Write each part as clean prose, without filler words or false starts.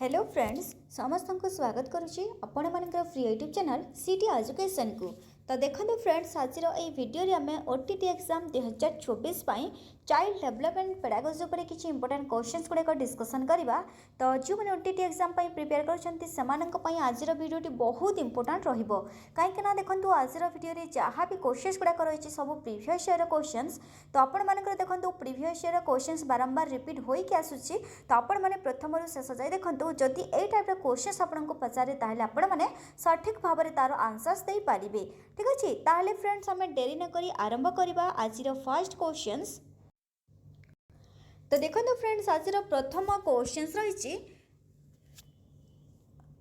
Hello friends समस्त को स्वागत करुच्ची आपण मान प्रिय यूट्यूब चैनल सिटी एजुकेशन को। तो देखो फ्रेंड्स आज भिडियो आम OTT exam 2024 child development pedagogy पर किसी इंपोर्टेंट क्वेश्चंस गुड़ाक डिस्कसन करवा। तो जो मैंने ओटीटी एग्जाम प्रिपेयर कर आज भिडियो बहुत इंपोर्टेंट रहिबो कहीं देखो आज भिडियो जहाँ भी क्वेश्चंस गुड़ाक रही सब प्रीवियस ईयर क्वेश्चंस। तो आपण मानकर देखो प्रीवियस ईयर क्वेश्चंस बारंबार रिपीट होइक आसुची। तो आपण माने प्रथम शेष जाए देखो जदि ए टाइप क्वेश्चंस आपको पचारे ताहले आपण माने सठिक भाव में तार आंसर्स दे पारिबे। ठीक अच्छे ताहले फ्रेंड्स आम डेरी न करी आरंभ करवा आज फर्स्ट क्वेश्चंस। तो देखो फ्रेंड्स आज प्रथम क्वेश्चंस रही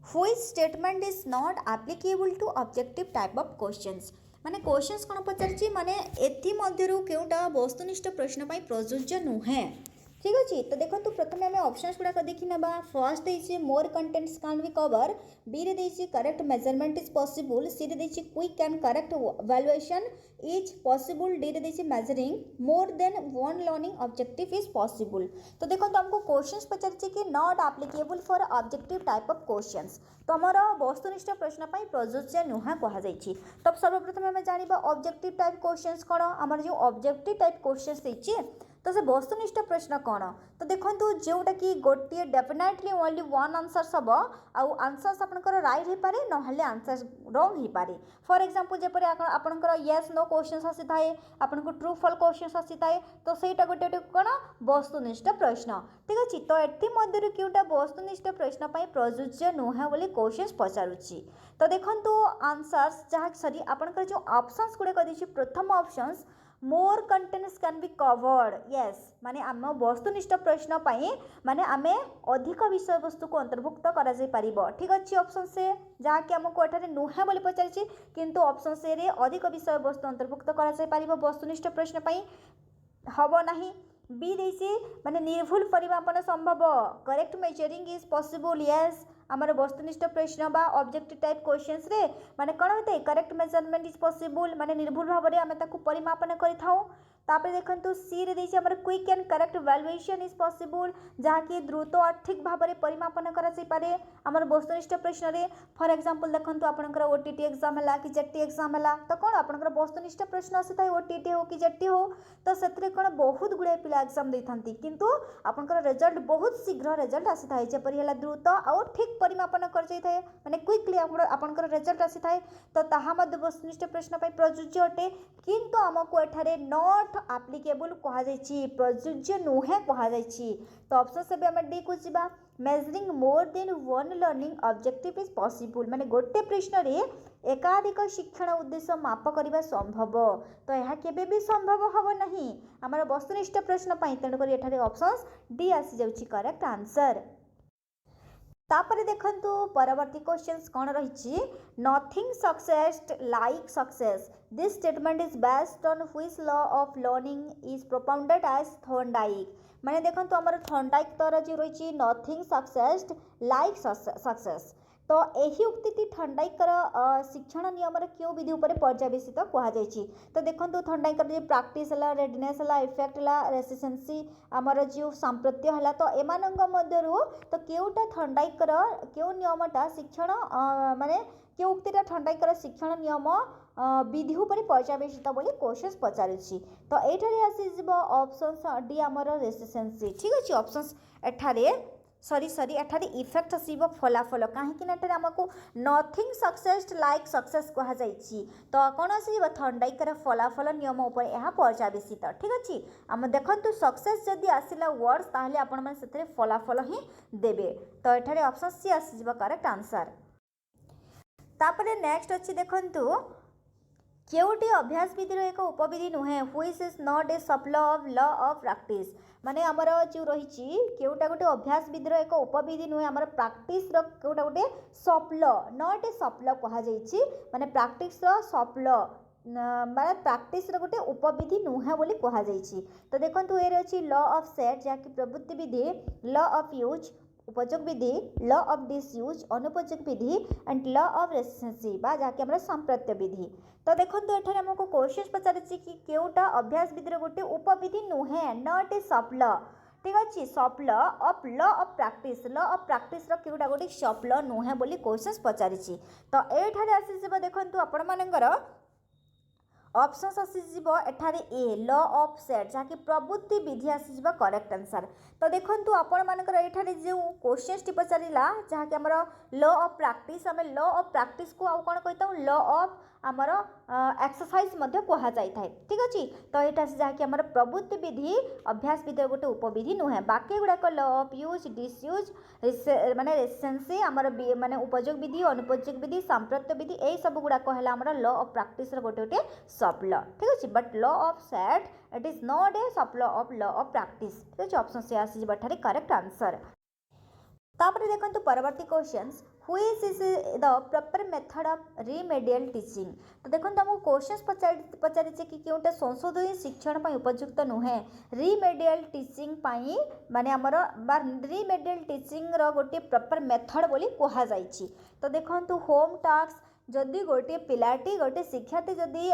which statement is not applicable to objective type of questions. माने क्वेश्चंस कौन पचार माने एथि मध्यरु केउटा वस्तुनिष्ठ प्रश्न पाई प्रयोज्य नुहे। ठीक अच्छे तो देखो प्रथम आम ऑप्शंस गुड़ाक देखी ना। फर्स्ट देछि more contents can be cover, B रे देछि correct measurement is possible, C रे देछि quick and correct valuation is possible, D रे देछि measuring more than one learning objective is possible. तो देखो हमको क्वेश्चंस पचार कि not applicable for objective type of questions. तो आमर वस्तुनिष्ठ प्रश्न पाई प्रयोज्य नुहा कहा जाइछि। तब सर्वप्रथम आम जानिबा ऑब्जेक्टिव टाइप क्वेश्चंस कौन। आमर जो ऑब्जेक्टिव टाइप क्वेश्चंस देछि तो से वस्तुनिष्ठ प्रश्न कौन। तो देखो जोटा कि गोटे डेफिनेटली ओनली वन आंसर्स हम आउ आंसर्स आपनकर राइट हो पारे नहले आंसर्स रॉन्ग हो पारे। फॉर एग्जांपल जेपरि आपनकर यस नो क्वेश्चंस आसी थाए आपनको ट्रू फॉल क्वेश्चंस आसी थाए तो सेटा गोटे कौन वस्तुनिष्ठ प्रश्न। ठीक अच्छे तो एथि मध्यरु केउटा वस्तुनिष्ठ प्रश्न पाई प्रयोज्य नुहे बोली क्वेश्चंस पचारुछि। तो देखो आंसर्स जहाँ सॉरी आपनकर जो ऑप्शंस गुड़े कदिछि प्रथम options more contents can be covered. Yes माने आम वस्तुनिष्ठ प्रश्न पाई माने आमे अधिक विषय वस्तु को अंतर्भुक्त करा जाय परिबो। ठीक अच्छे ऑप्शन से जहाँ कि आमको एठारे नुहे बोली पचारिछि किंतु ऑप्शन से रे अधिक विषय वस्तु अंतर्भुक्त करा जाय परिबो वस्तुनिष्ठ प्रश्न पाई हबो नाही। बी देछि माने निर्भुल परिमापन संभव, correct measuring is possible. Yes आमर वस्तुनिष्ठ प्रश्न बा ऑब्जेक्टिव टाइप क्वेश्चंस रे माने कौन होता है करेक्ट मेजरमेंट इज पॉसिबल माने निर्भुल भाव में आम ताकू परिमापन करिथाउ। तापर देखंतु सी रे देछि हमर quick and correct valuation is possible जहाँ कि द्रुत और ठीक भाव में परिमापन करा जाय पारे हमर वस्तुनिष्ठ प्रश्न रे। फॉर एग्जांपल देखंतु आपनकर ओटीटी एग्जाम हला कि जेटी एग्जाम हला तो कौन आपनकर वस्तुनिष्ठ प्रश्न आसी थाए ओटीटी हो कि जेटी हो तो सेतरे कौन बहुत गुड़े पिला एग्जाम देथांती किंतु आपनकर रिजल्ट बहुत शीघ्र रिजल्ट आसी थाए जेपरि हला द्रुत और ठीक परिमापन कर जाय थाए माने क्विकली आपनकर रिजल्ट आसी थाए तो ताहा मध्य वस्तुनिष्ठ प्रश्न पाई प्रयोज्य अटे किंतु हमको एठारे नॉट एप्लीकेबल कहा जायछि प्रयोज्य नुहे कहा जायछि। तो ऑप्शन से हम डी को जिबा measuring more than one learning objective is possible माने गोटे प्रश्न रे एकाधिक शिक्षण उद्देश्य माप करबा संभव। तो यह केबे भी संभव हबो नहीं हमर वस्तुनिष्ठ प्रश्न पाई तेणु करी एठारे ऑप्शंस डी आसी जाउछि करेक्ट आंसर। तापरे देखंतु परवर्ती क्वेश्चंस कौन रही nothing succeeded like success this statement is based on which law of learning is propounded as Thorndike. माने देखंतु हमर थॉर्नडाइक तर जो रही नथिंग सक्सेस्ड लाइक सक्सेस तो यही उक्ति थॉर्नडाइकर शिक्षण नियम क्यों विधि उपर पर्यवेसित कहुई। तो देखो थॉर्नडाइकर जो प्राक्टिस है रेडीनेस है इफेक्ट है रेसिस्टेंसी आमर जो सांप्रत्य है तो एमान मध्यरु तो केउटा थॉर्नडाइकर क्यों नियमटा शिक्षण माने क्यों उक्तिटा थॉर्नडाइकर शिक्षण नियम विधि उपर पर्यवेसित बोली क्वेश्चन पचारुछि। तो एठारे आसी ऑप्शन डी आमर रेसिस्टेंसी। ठीक अच्छे ऑप्शंस एठारे सॉरी एठारे इफेक्ट आसीबो फलाफल कहीं एठारे आमको नथिंग सक्सेस्ड लाइक सक्सेस कहा जाइछि तो कौन आसीबो थॉर्नडाइकर फलाफल नियम उपर यह पर्यवेसित। ठीक अच्छे आम देखंतु सक्सेस जदि आसिला वर्ड्स ताहले आपण माने सेतरे फलाफल ही देबे तो एठारे ऑप्शन सी आसीबो करेक्ट आंसर। तापरे नेक्स्ट अछि देखंतु केउटी अभ्यास विधि एक उपविधि नुहे व्हिच इज नॉट ए सब लॉ ऑफ प्रैक्टिस माने आमर जो रही केउटा गोटे अभ्यास विधि एक उपविधि नुहे आमर प्रैक्टिस केउटा गोटे सप्ल नॉट ए सप्ल कहा जाइछि माने प्रैक्टिस सप्ल माने प्रैक्टिस गोटे उपविधि नुहे बोली कहा जाइछि। तो देखंतु एरे अछि लॉ ऑफ सेट जहाँ की प्रवृत्ति विधि लॉ ऑफ यूज उपयोग विधि लॉ ऑफ डिसयूज अनुपयोग विधि एंड लॉ ऑफ रेसिस्टेंसी बा जहाँकि हमरा सांप्रत्य विधि। तो देखो एठारे हमको क्वेश्चन पचारिछि कि केउटा अभ्यास विधि गोटे उपविधि नुहे नॉट ए सप्ल ठीक अच्छे सॉफ्ट ल ऑफ प्रैक्टिस क्योंटा गोटे सॉफ्ट ल नुहे बोली क्वेश्चन पचारि तो ये आसीज देखो आपण मानकर ऑप्शंस आसीज एठारे ए ल ऑफ सेट जहाँकि प्रवृत्ति विधि आसीज करेक्ट आंसर तो देखो आपण मानकर एठारे जो क्वेश्चन टी पचारा जहाँकि आमर ल ऑफ प्रैक्टिस आम ल ऑफ प्रैक्टिस को आउ कौन कही ल ऑफ आमर एक्सरसाइज कह जाए ठीक अच्छे तो यहाँ जहाँकि आमर प्रवृत्ति विधि अभ्यास विधि गोटे उपविधि नुहे बाकी गुड़ाक ल ऑफ यूज डिसयूज माने रेसेंसी आमर माने उपयोग विधि अनुपयोग विधि सांप्रत्य विधि यही सब गुड़ाक है आमर ल ऑफ प्रैक्टिस गोटे गोटे सॉफ्ट ल ठीक अच्छे बट ल of set it is not A soft ल ऑफ प्रैक्टिस ठीक अच्छे ऑप्शन से आसी करेक्ट आंसर तापर देखो परवर्ती questions which is the proper method of remedial teaching तो देखो आमको क्वेश्चंस पचारे कि क्योंटा संशोधन शिक्षण उपयुक्त नुहे रिमेडियल टीचिंग माने आमर रिमेडियल टीचिंग रो गोटे प्रॉपर मेथड बोली कह जाइछि तो देखो होम टास्क जदि गोटे पिलाटी गोटे शिक्षार्थी जदि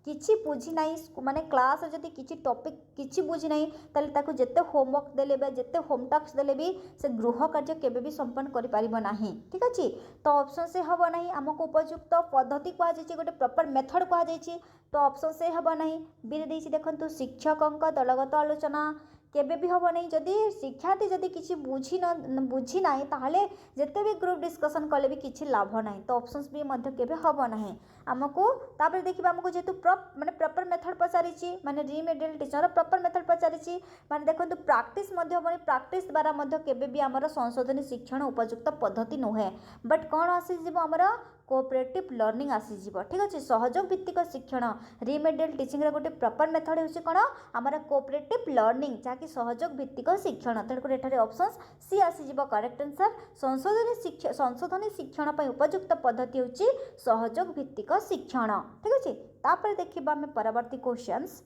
किछि बुझी ना माने क्लास जदि किछि टॉपिक किछि बुझी ना ताले ताकु जेते होमवर्क देले बा जेते होम टास्क देले भी से गृह कार्य केबे भी संपन्न करि परिबो नाही ठीक अछि तो ऑप्शन से हबो नाही हमको उपयुक्त पद्धति कह जाइछि गोटे प्रॉपर मेथड कह जाइछि तो ऑप्शन से हबो नाही बी देइछि देखंतु शिक्षकक दलगत आलोचना केबे भी हम नहीं जदि शिक्षार्थी जदि किसी बुझी ना ताहले जेते भी ग्रुप डिस्कशन कले भी किसी लाभ ना तो ऑप्शंस भी मध्य केबे हम ना आमको तापर देखिबा आमको जेतु माने प्रॉपर मेथड पचारिछि माने रिमेडियल टीचर प्रॉपर मेथड पचारिछि माने देखंतु प्रैक्टिस मध्य माने प्रैक्टिस द्वारा मध्य केबे भी हमर संशोधनी शिक्षण उपयुक्त पद्धति नुहे बट कोन आसी जिवो हमर कोऑपरेटिव लर्निंग आसी जिवो ठीक अछि सहयोग भित्तिक शिक्षण रिमेडियल टीचिंग रे गोटे प्रॉपर मेथड होछि कोन हमर कोऑपरेटिव लर्निंग जाकि सहयोग भित्तिक शिक्षण तेणुकर एठारे ऑप्शंस सी आसी जिवो करेक्ट आंसर संशोधनी शिक्षण पय उपयुक्त पद्धति होछि सहयोग भित्तिक शिक्षण ठीक अछि तापर देखिबा हम परवर्ती क्वेश्चंस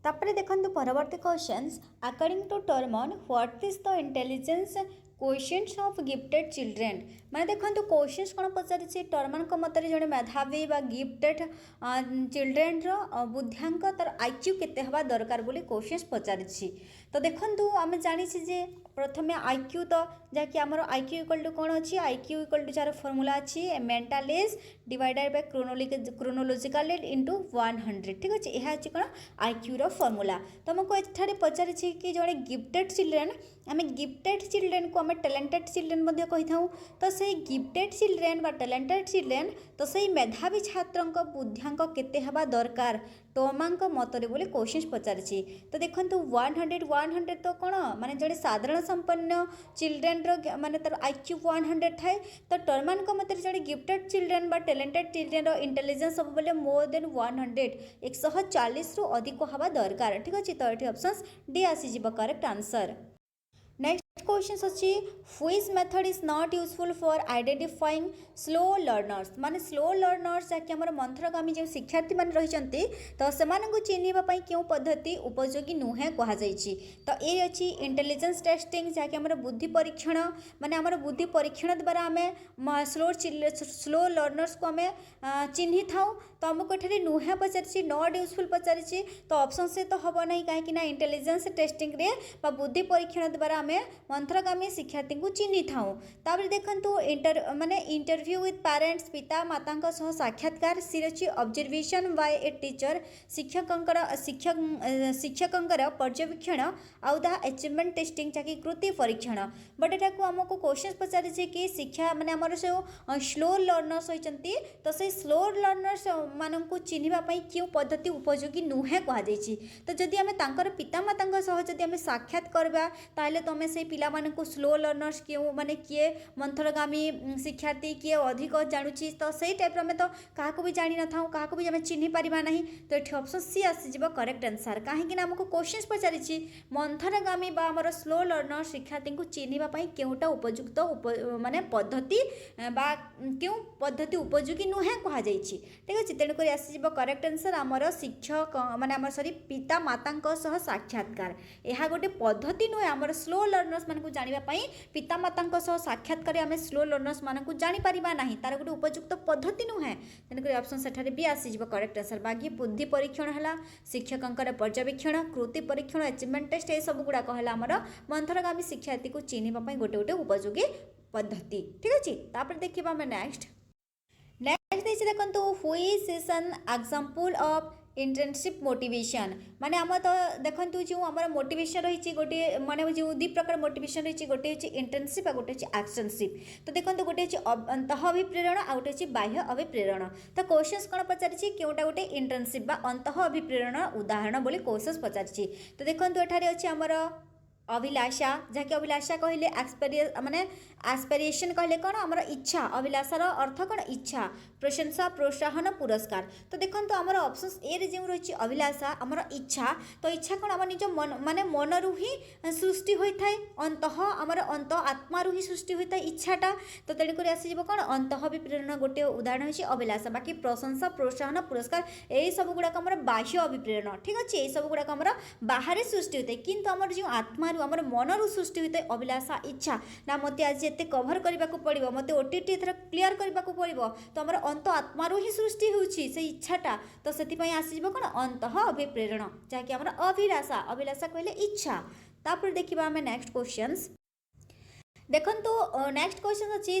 तापर देखंतु परवर्ती questions according to Terman what is the intelligence questions of gifted children माने देखंतु क्वेश्चंस कोन पचारिछि टर्मन को मतरे जणे मेधावी बा गिफ्टेड चिल्ड्रेन रो बुद्ध्यांक तर आईक्यू केते हवा दरकार बोली क्वेश्चंस पचारिछि तो देखंतु आमे जानिछि जे प्रथमे आईक्यू तो जाकि हमर आईक्यू इक्वल टू कोन अछि आईक्यू इक्वल टू जार फार्मूला अछि mental age divided by chronological age into 100 ठीक अछि एहा अछि कोन आईक्यू रो फार्मूला तो हमको एठारे पचारिछि कि जणे गिफ्टेड चिल्ड्रेन आमे गिफ्टेड चिल्ड्रेन को आमे टैलेंटेड चिल्ड्रेन मध्ये कहि थाउ तो से गिफ्टेड चिल्ड्रेन बा टैलेंटेड चिल्ड्रेन तो से मेधावी छात्रंक बुद्ध्यांक केते हवा दरकार टोमांक मतरे बोली क्वेश्चन पचारिछि तो देखंतु 100 तो कोन माने जणे साधारण संपन्न चिल्ड्रेन रो माने तर आईक्यू 100 थाए तो टर्मान को मतरे जणे गिफ्टेड चिल्ड्रेन बा टैलेंटेड चिल्ड्रेन रो इंटेलिजेंस सब बोले मोर देन 100 140 रु अधिक हवा दरकार ठीक अछि तो एठी ऑप्शंस डी आसी जिवो करेक्ट आंसर नेक्स्ट क्वेश्चन अच्छी which method is not useful for identifying slow learners माने स्लो लर्नर्स जहाँकि आम मंथरगामी जो शिक्षार्थी मैंने रही तो से चिन्हवाई क्यों पद्धति उपयोगी नुहे कहुई तो ये अच्छी इंटेलिजेंस टेस्टिंग जहाँकि आम बुद्धि परीक्षण माने आम बुद्धि परीक्षण द्वारा आम स्लो लर्नर्स को आम चिन्हि था तो आमको ये नुहे पचारि नॉट यूजफुल पचारि तो ऑप्शन से तो हम ना कहीं इंटेलिजेंस टेस्टिंग रे बुद्धि परीक्षण द्वारा आम मंथरगामी शिक्षार्थी को चिन्हि था देखु माने इंटरव्यू विथ पेरेंट्स पिता माता सह साक्षात्कार सी अच्छी ऑब्जर्वेशन बाय ए टीचर शिक्षकर पर्यवेक्षण आउ दा अचीवमेंट टेस्टिंग जहाँकि कृति परीक्षण बट एटा को आमको क्वेश्चन पचारि कि शिक्षा माने आमर से स्लो लर्नर्स होती तो से स्लो लर्नर्स मान चिन्हवाई क्यों पद्धति उपयोगी नुहे कहुई तो जदि आम तांकर पिता माता सह जदि आम साक्षात करवा ताहले तो से पिला मानकु स्लो लर्नर्स क्यों माने किए मंथरगामी शिक्षार्थी किए अधिक जानुची तो सही टाइप में तो क्या भी जानी न था क्या भी आम चिन्ह पारिबा नहीं तो ये ऑप्शन सी आसीज करेक्ट आंसर कहीं आमको क्वेश्चन पचारि मंथरगामी बा आमर स्लो लर्नर शिक्षार्थी को चिन्हवाई क्योंटा उपयुक्त माने पद्धति बा क्यों पद्धति उपयोगी नुहे कहुई ठीक अच्छे तेणुक आसीज करेक्ट आंसर आमर शिक्षक माने आमर सॉरी पिता माता सह साक्षात्कार यह गोटे पद्धति नुहे आमर स्लो लर्नर्स मान मानकु जानिबा पई पितामातांक सह साक्षात करे आमे स्लो लर्नर्स मानकु जानि परिबा नाही तार गोटे उपयुक्त पद्धति नुहे तेणुक ऑप्शन सेठारे बी आसी जिवो करेक्ट आंसर। बाकी बुद्धि परीक्षण है शिक्षकंकर पर्यवेक्षण कृति परीक्षण अचिवमेंट टेस्ट ये सब गुड़ाक है आमर मंथरगामी शिक्षार्थी को चिन्हवा गोटे गोटे उपयोगी पद्धति ठीक अच्छे। तापर देखा आम नेक्स्ट देखो which is an example of internship motivation माने आम तो देखो जो आम मोटिवेशन रही गोटे माने जो दी प्रकार मोटिवेशन रही गोटे हूँ इंटर्नशिप आ गोटे एक्शनशिप। तो देखो गोटे अंत अभिप्रेरण आ गोटे बाह्य अभिप्रेरण। तो क्वेश्चन कौन पचारि केउटा गोटे इंटर्नशिप अंत अभिप्रेरण उदाहरण बोली क्वेश्चन पचारि। तो देखो एठारे अच्छे आमर अभिलाषा जहाँकि अभिलाषा कहले माने एस्पिरेशन कहले कौन आमर इच्छा अभिलाषार अर्थ कौन इच्छा प्रशंसा प्रोत्साहन पुरस्कार। तो देखो आमर ऑप्शन ए रे जो रही अभिलाषा आमर इच्छा तो इच्छा कौन आम निज मन माने मनरू ही सृष्टि होता है अंत आमर अंत आत्मारू ही सृष्टि होता है इच्छाटा। तो तेणुक आसीज कौन अंत अभिप्रेरण गोटे उदाहरण होची अभिलाषा। बाकी प्रशंसा प्रोत्साहन पुरस्कार यही सब गुड़ाक आमर बाह्य अभिप्रेरण ठीक अच्छे यही सब गुड़ाक आमर बाहर सृष्टि होता है किंतु आमर जो आत्मा आमर मनरू सृष्टि होता है अभिलाषा इच्छा ना मत आज एत कभर करने को पड़ो मत ओटीटी एथर क्लीयर करने को पड़ो तो आमर अंत आत्मारू ही सृष्टि होची से इच्छाटा। तो से आसीज कौन अंत अभिप्रेरण जहाँकि आमर अभिलाषा अभिलाषा कहले इच्छा। तापर देखिबा आमे नेक्स्ट क्वेश्चंस देखंतु नेक्स्ट क्वेश्चन अच्छी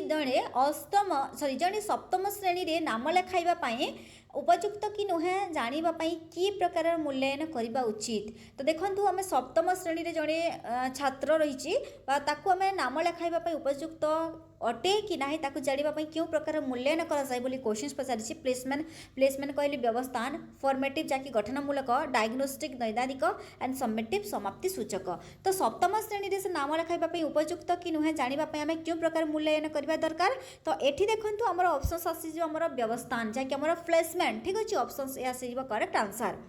जड़े सप्तम श्रेणी रे नाम लेखाइबा पाए उपयुक्त कि नुहे जानापी कि प्रकार मूल्यांकन करने उचित। तो देखो आम सप्तम श्रेणी रे जड़े छात्र रही आम नाम लेखाइबा उपयुक्त अटे कि ना ताकू जानापी क्यों प्रकार मूल्यांकन कराए बोली क्वेश्चन पचारि। प्लेसमेंट कहले व्यवस्थान फॉर्मेटिव जहाँकि गठनमूलक डायग्नोस्टिक नैदानिक एंड समेटिव समाप्ति सूचक। तो सप्तम श्रेणी रे से नाम लेखाइबा उपयुक्त कि नुहे जानापी आम क्यों प्रकार मूल्यांकन करने दरकार। तो ये देखो आमर ऑप्शन आसीज आमर व्यवस्थान जहाँकि आमर प्लेसमेंट ठीक अच्छे ऑप्शन ए आसीज करेक्ट आंसर।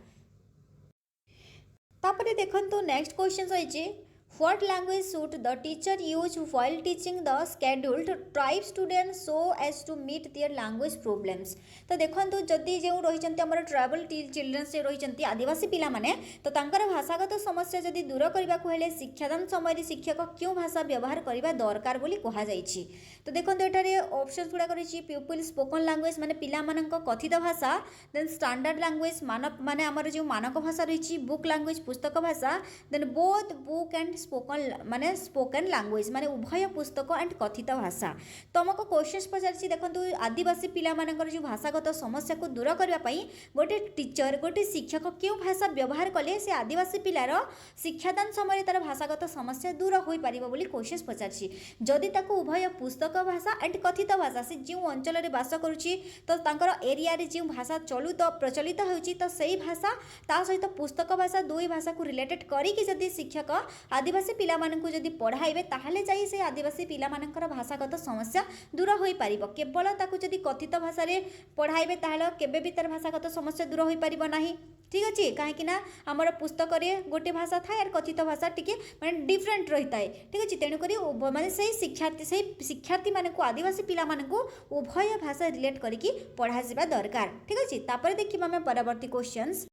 तापर देखो नेक्स्ट क्वेश्चन रही What language should the teacher use while teaching the scheduled tribe students so as to meet their language problems। तो देखो जदि जो रही ट्राइबल चिल्ड्रेन से रही आदिवासी पिला माने तो तांकर भाषागत समस्या जदि दूर करने को हेले शिक्षादान समय शिक्षक क्यों भाषा व्यवहार करने दरकार बोली कहा जायछि। तो देखो एठारे ऑप्शंस गुड़ाक रही पीपुल स्पोकन लैंग्वेज माने पिला मानक कथित भाषा देन स्टैंडर्ड लैंग्वेज मानक माने आमर जो मानक भाषा रही बुक लैंग्वेज पुस्तक भाषा then both book and spoken माने स्पोकन लैंग्वेज माने उभय पुस्तक एंड कथित भाषा। तो आमको क्वेश्चन पचारि देखो आदिवासी पिला मानकर जो भाषागत समस्या को दूर करने गोटे टीचर गोटे शिक्षक क्यों भाषा व्यवहार कले से आदिवासी पिलार शिक्षादान समय तार भाषागत समस्या दूर हो पार बोली क्वेश्चन पचारि। जदि ताको उभय पुस्तक भाषा एंड कथित भाषा से जो अंचल में बास करुच्ची तो तांकर एरिया रे जो भाषा चलुत प्रचलित होची तो सही भाषा ता सहित पुस्तक भाषा दुई भाषा को रिलेटेड करिकि जदि शिक्षक आदिवासी पिला मानकु जदि पढ़ाइबे ताहले जाई से आदिवासी पिला मानकर भाषागत समस्या दूर हो पारिबो। केवल ताकु जदि कथित भाषा रे पढ़ाइबे ताहले केबे भी तार भाषागत समस्या दूर हो पारिबो नाही ठीक अच्छे कहीं आमर पुस्तक गोटे भाषा था यार कथित भाषा टी माने डिफरेंट रही है ठीक अच्छे। तेणुक माने से शिक्षार्थी मान को आदिवासी पिला मान को उभय भाषा रिलेट करके पढ़ा जावा दरकार ठीक अच्छे। तापर देखिए आम परवर्ती क्वेश्चंस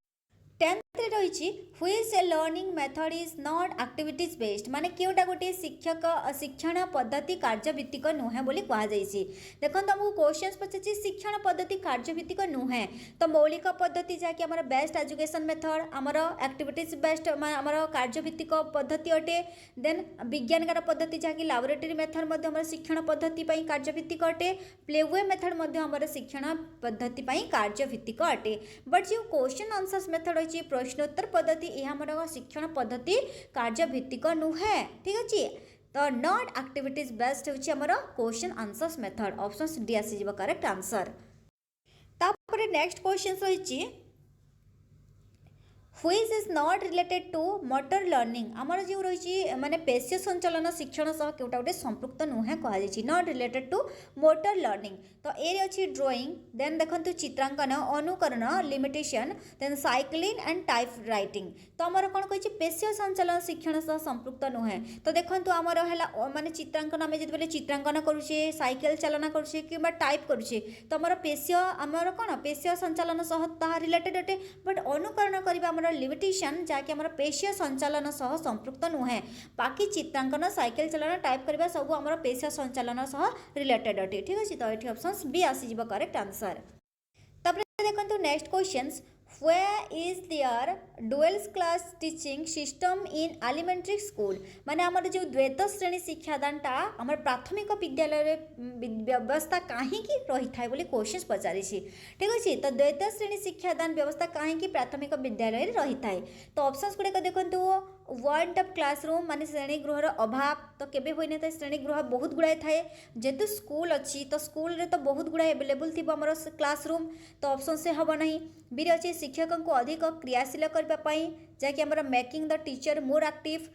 10th रही which A learning method is not activities based माने केउटा गोटे शिक्षण पद्धति कार्यभित्तिक नुहे बोली कह जाइए। देखो तुमको क्वेश्चन पचार शिक्षण पद्धति कार्यभित्तिक नुहे तो मौलिक पद्धति जहाँकि आमर बेस्ट एजुकेशन मेथड आमर एक्टिविटीज बेस्ट आमर कार्यभित्तिक पद्धति अटे। देन विज्ञानकार पद्धति जहाँकि लैबोरेटरी मेथड आमर शिक्षण पद्धति कार्यभित्तिक अटे। प्लेवे मेथड आमर शिक्षण पद्धति कार्यभित्तिक अटे। बट जो क्वेश्चन आंसर्स मेथड रही प्रश्नोत्तर पद्धति यह आमर शिक्षण पद्धति कार्यभित्तिक नुहे ठीक अच्छे। तो नॉट एक्टिविटीज बेस्ड होची आमर question answers method option D आसी जिवो करेक्ट आंसर। तापर नेक्स्ट क्वेश्चन रही which is not related to motor learning आमर जो रही माने पेशीय संचालन शिक्षण सह केउटा गोटे संपृक्त नुहे कह जाइए not related to motor learning. तो ए अच्छी ड्राइंग देन देखो चित्रांकन अनुकरण limitation then cycling and type writing. तो आमर कौन कही पेशीय संचालन शिक्षण सह संपृक्त नुहे। तो देखो आमर है माने चित्रांकन आम जो चित्रांकन करुचे साइकेल चालना करुचे कि टाइप करुचे तो आमर पेशीय आमर कौन पेशीय संचालन सह ता रिलेटेड अटे। बट अनुकरण करवा आमर आमर लिमिटेशन जहाँकि आमर पेशीय संचालन सह संपृक्त नुहे बाकी चित्रांकन साइकेल चलन टाइप करबा सब आमर पेशीय संचालन सह रिलेटेड अटे ठीक अछि तो एठी ऑप्शंस बी आसी जिवो करेक्ट आंसर तापर देखंतु next questions where is their dual class teaching system in elementary school माने आमर जो द्वैत श्रेणी शिक्षादानटा आमर प्राथमिक विद्यालय व्यवस्था कहीं रही था बोली क्वेश्चन पचारि ठीक अच्छे तो द्वैत श्रेणी शिक्षादान व्यवस्था कहीं प्राथमिक विद्यालय रही था तो ऑप्शंस गुड़ाक देखो वर्ल्ड ऑफ क्लासरूम माने श्रेणी गृहर अभाव तो केबे होई न था श्रेणी गृह बहुत गुड़ाए थाए जेहेतु स्कूल अच्छी तो स्कूल रे तो बहुत गुड़ाए अवेलेबल थी आमर क्लासरूम तो ऑप्शन से हम नहीं बी अच्छे शिक्षकों को अधिक क्रियाशील करने जहाँकि आमर making the teacher more active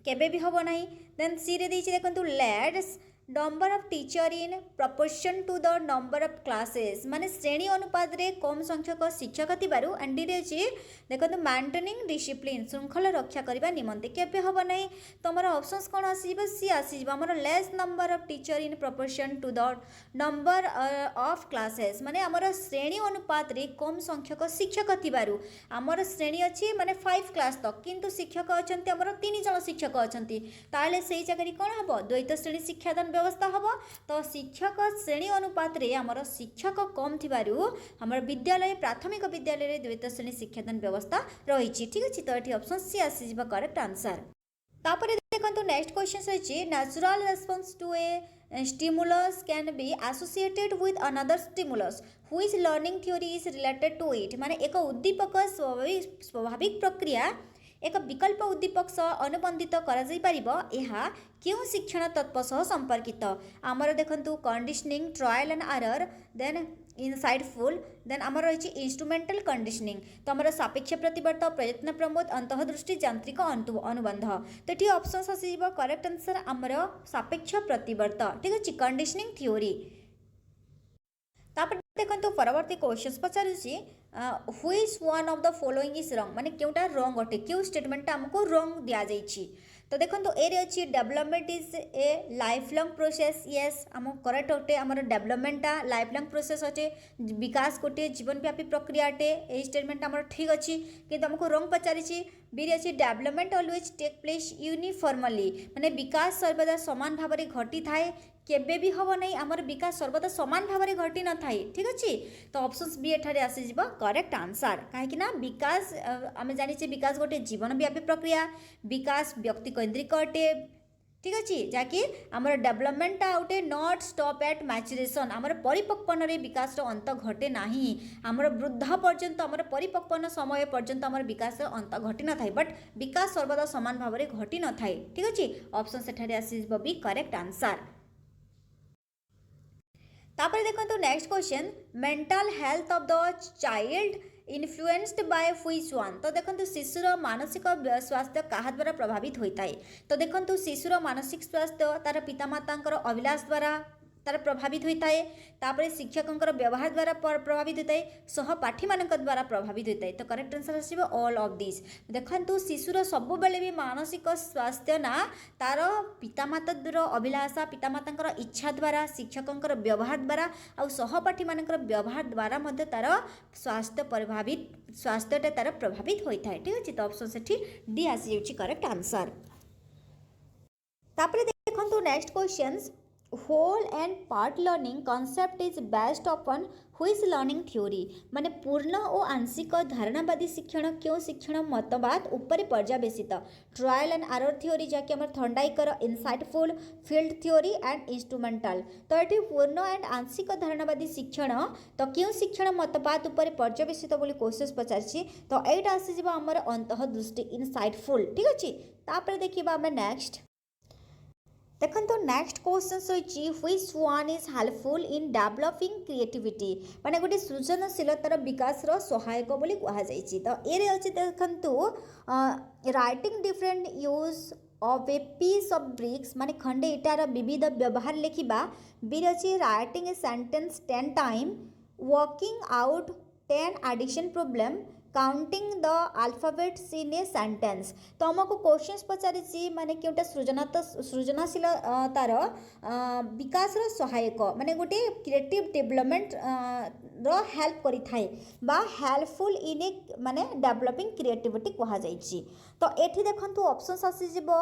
केबे भी हम नहीं देन सी रे देखो let's number of teacher in proportion to the number of classes माने श्रेणी अनुपात रे कम संख्यक शिक्षक थिबारु एंड डी रे अछि देखो मेंटेनिंग डिसिप्लिन श्रृंखला रक्षा करबा निमंते केबे हबो नै तो हमर ऑप्शंस कोन आसीबो सी आसीबो हमर less number of teacher in proportion to the number of classes माने हमर श्रेणी अनुपात रे कम संख्यक शिक्षक थिबारु हमर श्रेणी अछि माने 5 क्लास तक किंतु शिक्षक अछंती हमर 3 जण शिक्षक अछंती ताले सेही जगह कोन हबो द्वैत श्रेणी शिक्षादान व्यवस्था हम तो शिक्षक श्रेणी अनुपात रे आमर शिक्षक कम थिबारु हमर विद्यालय प्राथमिक विद्यालय द्वैत श्रेणी शिक्षादान व्यवस्था रही ठीक अच्छे तो ये ऑप्शन सी आसी करेक्ट आंसर तापर देखो नेक्स्ट क्वेश्चन रही natural response to a stimulus can be associated with another stimulus which learning theory is related to it माने एक उद्दीपक स्वाभाविक प्रक्रिया एक विकल्प उद्दीपक सह अनुबंधित करा क्यों शिक्षण तत्व सह संपर्कित आमर देखंतु conditioning trial and error then insightful then आमर रही इंस्ट्रुमेंटल कंडीशनिंग तो आमर सापेक्ष प्रतिवर्त प्रयत्न प्रमोद अंतःदृष्टि यांत्रिक अनुबंध तो ये ऑप्शंस आसीबो करेक्ट आंसर आमर सापेक्ष प्रतिवर्त ठीक अच्छे कंडीशनिंग थ्योरी तापर देखो परवर्ती क्वेश्चन पचारूसी which one of the following is wrong माने क्योंटा रॉन्ग अटे क्यों स्टेटमेंट हमको रॉन्ग दिया जाइछि तो देखो ए रे अछि development is a life long process yes हम करेक्ट अटे हमर डेवलपमेंटा लाइफ लॉन्ग प्रोसेस अटे विकास गोटे जीवनव्यापी प्रक्रिया अटे ए स्टेटमेंट हमर ठीक अछि किंतु हमको रॉन्ग पचारिछि बी अछि development always take place uniformly माने विकास सर्वदा समान भाव में घटी थाए केबे भी हम नहीं आमर विकास सर्वदा समान भाव में घटी न थाए ठीक अच्छे तो ऑप्शंस बी एठारे आसी करेक्ट आंसर कहीं विकास आम जानी विकास गोटे जीवनव्यापी प्रक्रिया विकास व्यक्ति केन्द्रिक अटे ठीक अच्छे जहाँकि आमर डेवलपमेंट आउटे नॉट स्टॉप एट मैच्युरेशन आमर परिपक्वन रे विकास अंत घटे नाही आमर वृद्ध पर्यंत आमर परिपक्वन समय पर्यंत आमर विकास अंत घटी न थाए बट विकास सर्वदा समान भाव में घटी न थाए ठीक अच्छे ऑप्शन सेठारे आसी बी करेक्ट आंसर तापर देखो next question mental health of the child influenced by which one तो देखो शिशुर मानसिक स्वास्थ्य क्या द्वारा प्रभावित होता है तो देखो शिशुर मानसिक स्वास्थ्य तार पितामाता अभिलाष द्वारा तार प्रभावित होता है तापर शिक्षकों व्यवहार द्वारा प्रभावित होता है सहपाठी मान द्वारा प्रभावित होता है तो करेक्ट आंसर आसो ऑल ऑफ दिस देखो शिशुर सब बेले भी मानसिक स्वास्थ्य ना तार पितामाता अभिलाषा पितामाता इच्छा द्वारा शिक्षकों व्यवहार द्वारा आ सहपाठी मान व्यवहार द्वारा तार स्वास्थ्य प्रभावित स्वास्थ्यटा तार प्रभावित होता है ठीक अच्छे तो ऑप्शन से डी आसी करेक्ट आंसर तापर देखो next questions whole and part learning concept is based upon which learning theory माने पूर्ण और आंशिक धारणावादी शिक्षण क्यों शिक्षण मतवाद उपर पर्यवेसित ट्रायल एंड एरर थ्योरी जहाँकि आम थंडाइकर इनसाइटफुल फील्ड थ्योरी एंड इंस्ट्रुमेंटाल तो ये पूर्ण एंड आंशिक धारणावादी शिक्षण तो क्यों शिक्षण मतवाद उपर पर्यवेसित बोली क्वेश्चन पचार तो एटा आसी आमर अंतःदृष्टि इनसाइटफुल ठीक अच्छे तापर देखिबा आम नेक्स्ट देखो तो नेक्स्ट क्वेश्चन रही which one is helpful in developing creativity माने गोटे सृजनशीलतार विकास सहायक बोली कहुई तो ये अच्छे देखु writing different use of a piece of bricks माने खंडे इटार विविध व्यवहार लिखा बी अच्छी writing a sentence 10 time working out 10 addition problem counting the alphabets in a sentence. तो आमको क्वेश्चंस पचारिछि माने केउटा सृजनशीलतार विकास सहायक माने गोटे क्रिएटिव डेवलपमेंट रो हेल्प करि थाए बा हेल्पफुल इन ए माने डेवलपिंग क्रिएटिविटी कहा जाइछि। तो एठी देखंतु ऑप्शंस आसी जिवो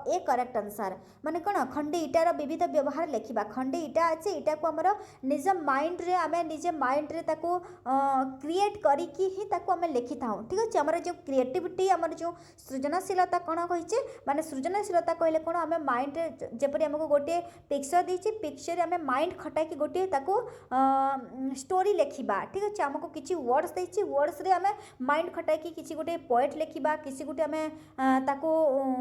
ए करेक्ट आंसर माने कोन खंडे इटार विविध व्यवहार लेखिबा। खंडे इटा अछि इटा को हमर निज माइंड रे आमे निजे माइंड रे ताको क्रिएट करी कि ही ताको आमे लेखि थाउ। ठीक अछि हमर जो क्रिएटिविटी हमर जो सृजनशीलता कोन कहिचे माने सृजनशीलता कहले कोन आमे माइंड रे जेपरि हमको गोटे पिक्चर दिछि पिक्चर आमे माइंड खटाई कि गोटे ताको स्टोरी लेखिबा। ठीक अछि हमको किछि वर्ड्स दिछि वर्ड्स रे आमे माइंड खटाई कि किछि गोटे पोएट लेखिबा किछि गोटे आमे ताको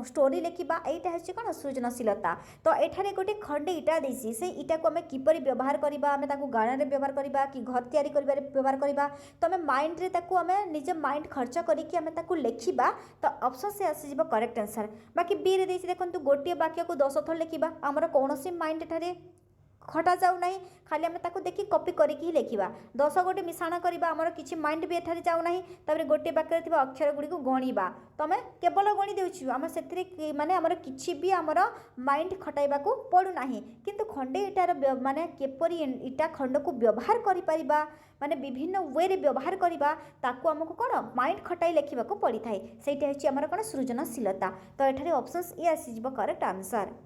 स्टोरी लेखिबा एटा हछि कोन सृजनशीलता। तो एठारे गोटे खंडे इटा दिछि से इटा को आमे किपरि व्यवहार करिबा आमे ताको गाना रे व्यवहार करिबा कि घर तयारी करिबा रे व्यवहार करिबा। तो आमे माइंड रे ताको आमे निजे माइंड खर्च करी कि आमे ताको लेखिबा। तो ऑप्शन से आसी जिवो करेक्ट आंसर। बाकी बी रे दिछि देखंतु गोटे वाक्य को 10 थर लेखिबा हमर कोनोसी माइंड एठारे खटा जाऊ नहीं खाली आम ताको देखि कॉपी करके ही लेखिबा 10 गोटे मिश्रण करबा हमर किछि माइंड भी एठारे जाऊ नहीं तापर गोटे वाक्य थिबा अक्षर गुडी को गणिबा तमे केवल गणि देउछु हम सेतिरे माने हमर किछि भी हमर माइंड खटाइबा को पडु नाही। किंतु खंडे इटार माने केपरि इटा खंड को व्यवहार करि परिबा माने विभिन्न वे रे व्यवहार करिबा ताको हमको कोन माइंड खटाई लेखिबा को पड़ी थाए सेटा हेछि हमर कोन सृजनशीलता। तो एठारे ऑप्शंस ए आसी जिवो करेक्ट आंसर।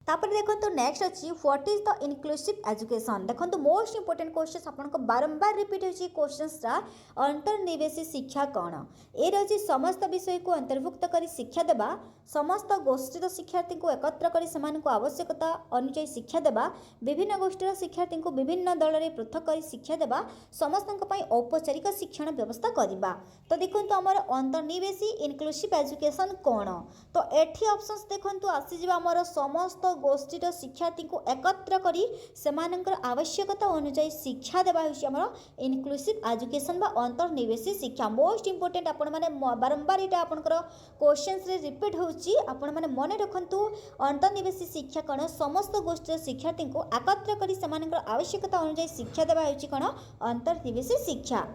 तापर देखो नेक्स्ट अच्छी what is the inclusive education. देखो मोस्ट इंपोर्टेंट क्वेश्चन आपको बारंबार रिपीट होची क्वेश्चनटा अंतर्निवेशी शिक्षा कौन ए रही समस्त विषय को अंतर्भुक्त कर शिक्षा देवा समस्त गोष्ठीर शिक्षार्थी को एकत्र कर आवश्यकता अनुसार शिक्षा देवा विभिन्न गोष्ठीर शिक्षार्थी को विभिन्न दल में पृथक कर शिक्षा देवा समस्त औपचारिक शिक्षण व्यवस्था करवा। तो देखो आमर अंतर्निवेशी इनक्लूसिव एजुकेशन कौन तो एठी ऑप्शंस देखो आसीज आमर समस्त गोष्ठीर शिक्षार्थी को एकत्र करी सेमानकर आवश्यकता अनुसार शिक्षा देवा होछि हमर इनक्लूसिव एजुकेशन बा अंतर्निवेशी शिक्षा। मोस्ट इंपोर्टेंट आपण माने बारंबार इटा आपनकर क्वेश्चंस रे रिपीट होछि आपण माने मने रखंतु अंतर्निवेशी शिक्षा कोन समस्त गोष्ठीर शिक्षार्थी को एकत्र करी सेमानकर आवश्यकता अनुसार शिक्षा देवा होछि कोन अंतर्निवेशी शिक्षा।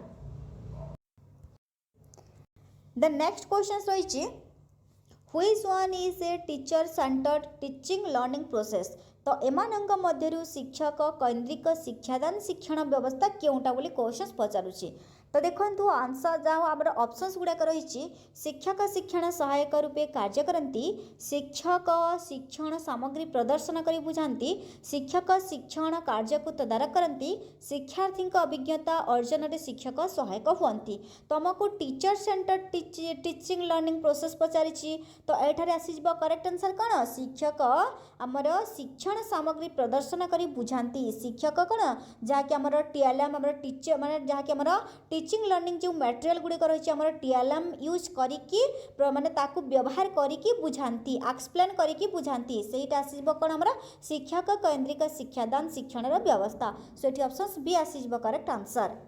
द नेक्स्ट क्वेश्चन रहिछि Which one is a teacher centered teaching learning process। तो एमानंक मध्यरु शिक्षक केन्द्रिक शिक्षादान शिक्षण व्यवस्था केउटा बोली क्वेश्चन पचारुछि। तो देखंतु आंसर जहाँ आमर ऑप्शंस गुड़ाक रही शिक्षक शिक्षण सहायक रूपे कार्य करती शिक्षक शिक्षण सामग्री प्रदर्शन कर बुझाती शिक्षक शिक्षण कार्य को तदारक करती शिक्षार्थी अभिज्ञता अर्जन में शिक्षक सहायक हुंती। तो आमको teacher centre teaching learning process पचारि तो ये आसीज करेक्ट आंसर कौन शिक्षक आमर शिक्षण सामग्री प्रदर्शन कर बुझाती शिक्षक कौन जहाँकि आम टीएलएम आम टीचर माने जहाँकि आम टीचिंग लर्निंग जो मटेरियल गुड़िक रही है टीएलएम यूज करिकी माने ताकू व्यवहार करिकी बुझाती एक्सप्लेन करिकी बुझाती सेटा आसीब कौन आमर शिक्षक केन्द्रिक शिक्षादान शिक्षण व्यवस्था। सो ये ऑप्शन बी आसीब करेक्ट आंसर।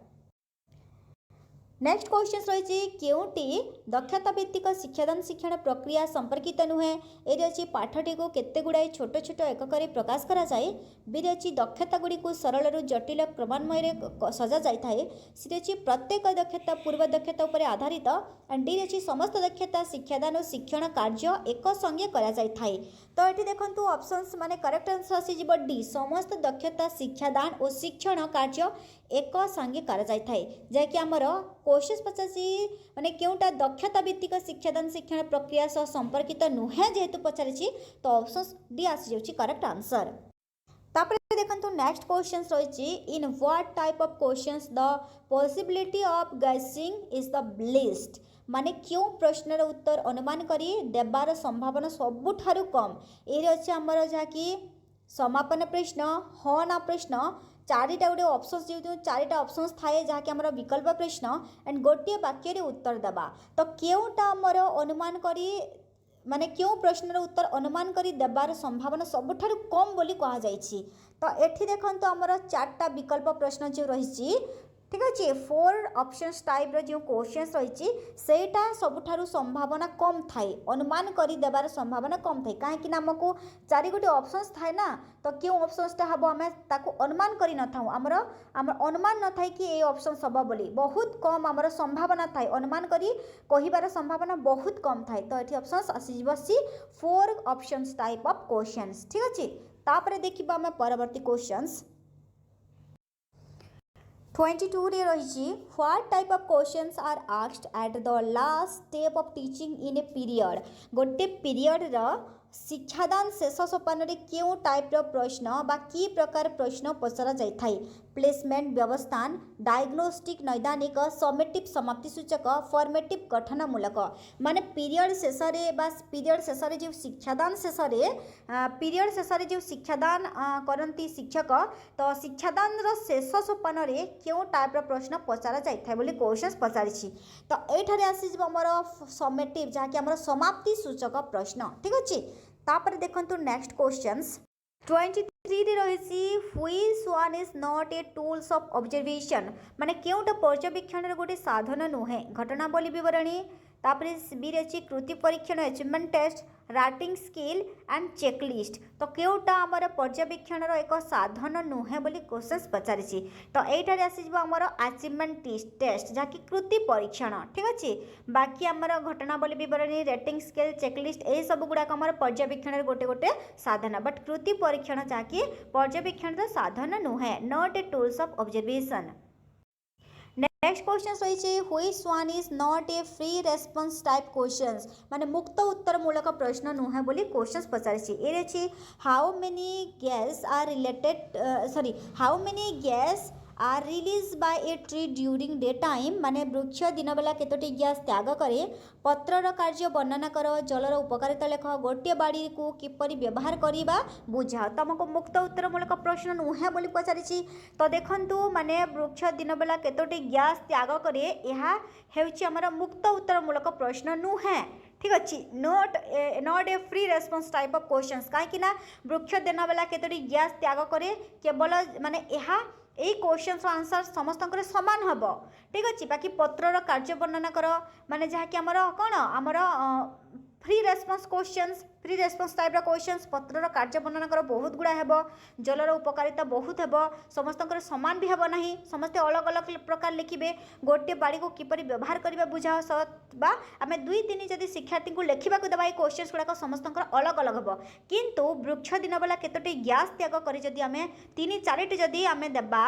नेक्स्ट क्वेश्चन रही केउटी दक्षता भित्तिक शिक्षादान शिक्षण प्रक्रिया संपर्कित नुहे ए अच्छी पाठटी को केते गुड़ाई छोट छोट एकक प्रकाश करा जाए बी अच्छी दक्षता गुड़ी को सरल जटिल क्रमान्वय सजा जाए सी अच्छी प्रत्येक दक्षता पूर्व दक्षता उपर आधारित एंड डी अच्छी समस्त दक्षता शिक्षादान और शिक्षण कार्य एक संगे करा जाए। तो ये देखो ऑप्शंस माने करेक्ट आंसर आसीज डी समस्त दक्षता शिक्षादान और शिक्षण कार्य एक संगे करा जाए जहाँकि आमर क्वेश्चन पचासी माने केउटा दक्षता भित्तिक शिक्षादान शिक्षण प्रक्रिया सह संपर्कित नुहे जेहेतु पचारि तो ऑप्शन डी आसी जाउछि करेक्ट आंसर। तापर देखंतु नेक्स्ट क्वेश्चन रही in what type of questions the possibility of गेसिंग इज द लिस्ट माने क्यों प्रश्नर उत्तर अनुमान करी देबार संभावना सबुठारु कम ए अछि हमर जहाँकि समापन प्रश्न हाँ ना प्रश्न चारिटा गोटे ऑप्शंस जो चारिटा ऑप्शंस थाए जहाँकि आमर विकल्प प्रश्न एंड गोटे वाक्य रे उत्तर देबा तो केउटा आमर अनुमान करी माने क्यों प्रश्नर उत्तर अनुमान करी देबार संभावना सबुठारु कम बोली कहा जाइछि। तो एठी देखंतु आमर चारटा विकल्प प्रश्न जो रहिछि ठीक अच्छे 4 ऑप्शंस टाइप रो जो क्वेश्चंस रही सेटा सबुठारु संभावना कम थाए अनुमान करी देबार संभावना कम थाए कहीं आमको 4 गोटे ऑप्शंस थाए ना तो क्यों ऑप्शंसटा हम आम ताको अनुमान करी न थाउ आमर अनुमान न थाए कि ये ऑप्शन सब बोली बहुत कम आमर संभावना थाए अनुमान करी कहिबार संभावना बहुत कम थाए तो ये ऑप्शंस आसीजिवो C 4 options type of questions ठीक अच्छे तापर देखिबा आम परवर्ती क्वेश्चंस 22 रे रही what type of questions are asked at the last step of teaching in a period गोटे पीरियड रा शिक्षादान शेष सोपान क्यों टाइप प्रश्न बा कि प्रकार प्रश्न पचरा जाए प्लेसमेंट व्यवस्थान डायग्नोस्टिक नैदानिक समेटिव समाप्ति सूचक फॉर्मेटिव गठनमूलक माने पीरियड शेष पीरियड शेष जो शिक्षादान शेष पीरियड शेष जो शिक्षादान करती शिक्षक तो शिक्षादान शेष सोपान क्यों टाइप प्रश्न पचरा जाए बोली क्वेश्चन पचारि तो ये आसीमर समेटिव जहाँकि समाप्ति सूचक प्रश्न ठीक अच्छे तापर देखंतु नेक्स्ट क्वेश्चंस 23 रे रही which one is not a tools of observation माने केउटा पर्यवेक्षण गोटे साधन नुहे घटनावली विवरणी तापर बी रही कृति परीक्षण achievement test writing skill and checklist तो केउटा आमर पर्यवेक्षण एक साधन नुहे बोली क्वेश्चन पचारि तो ये आसीमर अचीवमेंट टेस्ट जहाँकि कृति परीक्षण ठीक अच्छे बाकी आमर घटनावली विवरणी रेटिंग स्केल चेकलिस्ट यही सब गुड़ाक आम पर्यवेक्षण गोटे गोटे साधन बट कृति परीक्षण जहाँकि पर्यवेक्षण साधन नुहे not a tools of observation next question रही which one is not a free response type questions माने मुक्त उत्तर मूलक प्रश्न नुहे बोली क्वेश्चंस पचारि ये रही how many gas are related how many gas are release by a tree during day time माने वृक्ष दिन बेला केतोटी गैस त्याग करे पत्रर कार्य वर्णना कर जलर उपकारिता लेख गोटे बाड़ी को किपरि व्यवहार करवा बुझा तुमको मुक्त उत्तरमूलक प्रश्न नुहे बोली पचारि तो देखंतु माने वृक्ष दिन बेला केतोटी गैस त्याग करे यह हेउची हमर मुक्त उत्तरमूलक प्रश्न नुहे ठीक अच्छे not a free response type of questions कहीं वृक्ष दिन बेला केतोटी गैस त्याग करे केवल माने यह यही क्वेश्चन आंसर समस्त सामान हम ठीक अच्छे बाकी पत्रर कार्य वर्णना कर माने जहाँकि आमर कौन आमर फ्री रेस्पॉन्स टाइप क्वेश्चंस पत्रर कार्य वर्णना कर बहुत गुड़ा हेब जलर उपकारिता बहुत हेब समस्त सामान भी हेब नहीं समस्ते अलग अलग प्रकार लिखे गोटे बाड़ी को किपरि व्यवहार करवा बुझा आम 2-3 जदि शिक्षार्थी को लिखा देवा ये क्वेश्चन गुड़ाक समस्त अलग अलग हेब किंतु वृक्ष दिन बेला केतोटी गैस त्याग कर जदि आम 3-4टी जदि आम देबा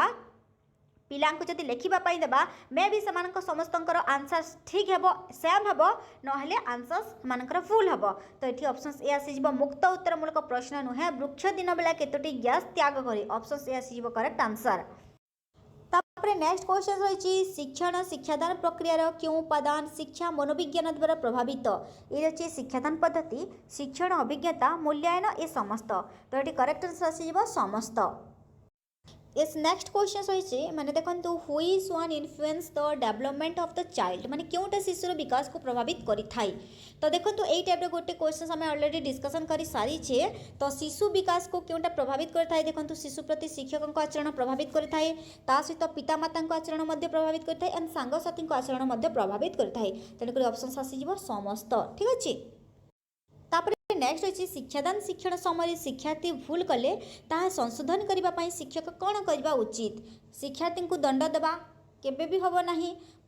पिलांको जदि लिखापी देबा मे भी सेमानक समस्तंकर आंसर ठीक हेबो सेम हेबो नहले आंसर सेमानकर फुल हेबो तो ये ऑप्शन ए आसीजिबो मुक्त उत्तरमूलक प्रश्न नुहे वृक्ष दिन बेला केतोटी गैस त्याग करी ऑप्शन ए आसीजिबो करेक्ट आंसर तापरे नेक्स्ट क्वेश्चन रही शिक्षण शिक्षादान प्रक्रिया क्यों उपादान शिक्षा मनोविज्ञान द्वारा प्रभावित ये रही शिक्षादान पद्धति शिक्षण अभिज्ञता मूल्यांकन ये समस्त तो ये करेक्ट आंसर आसीजिबो समस्त इस नेक्स्ट क्वेश्चन रही मैंने देखो which one influence the development of the child माने क्योंटा शिशुर विकास को प्रभावित करि थाई तो देखो यही टाइप गोटे क्वेश्चन आम ऑलरेडी डिस्कसन कर सारी तो शिशु विकास को क्योंटा प्रभावित करता है देखो शिशु प्रति शिक्षक आचरण प्रभावित करता है ता सहित पितामाता आचरण प्रभावित करता है एंड सांगसाथी आचरण प्रभावित करता है तेणुक ऑप्शन आसीजिवो समस्त ठीक अच्छे नेक्स्ट अच्छी शिक्षादान शिक्षण समय शिक्षार्थी भूल कले ताहा संशोधन करने शिक्षक कौन करने उचित शिक्षार्थी को दंड देवा केबे भी हम ना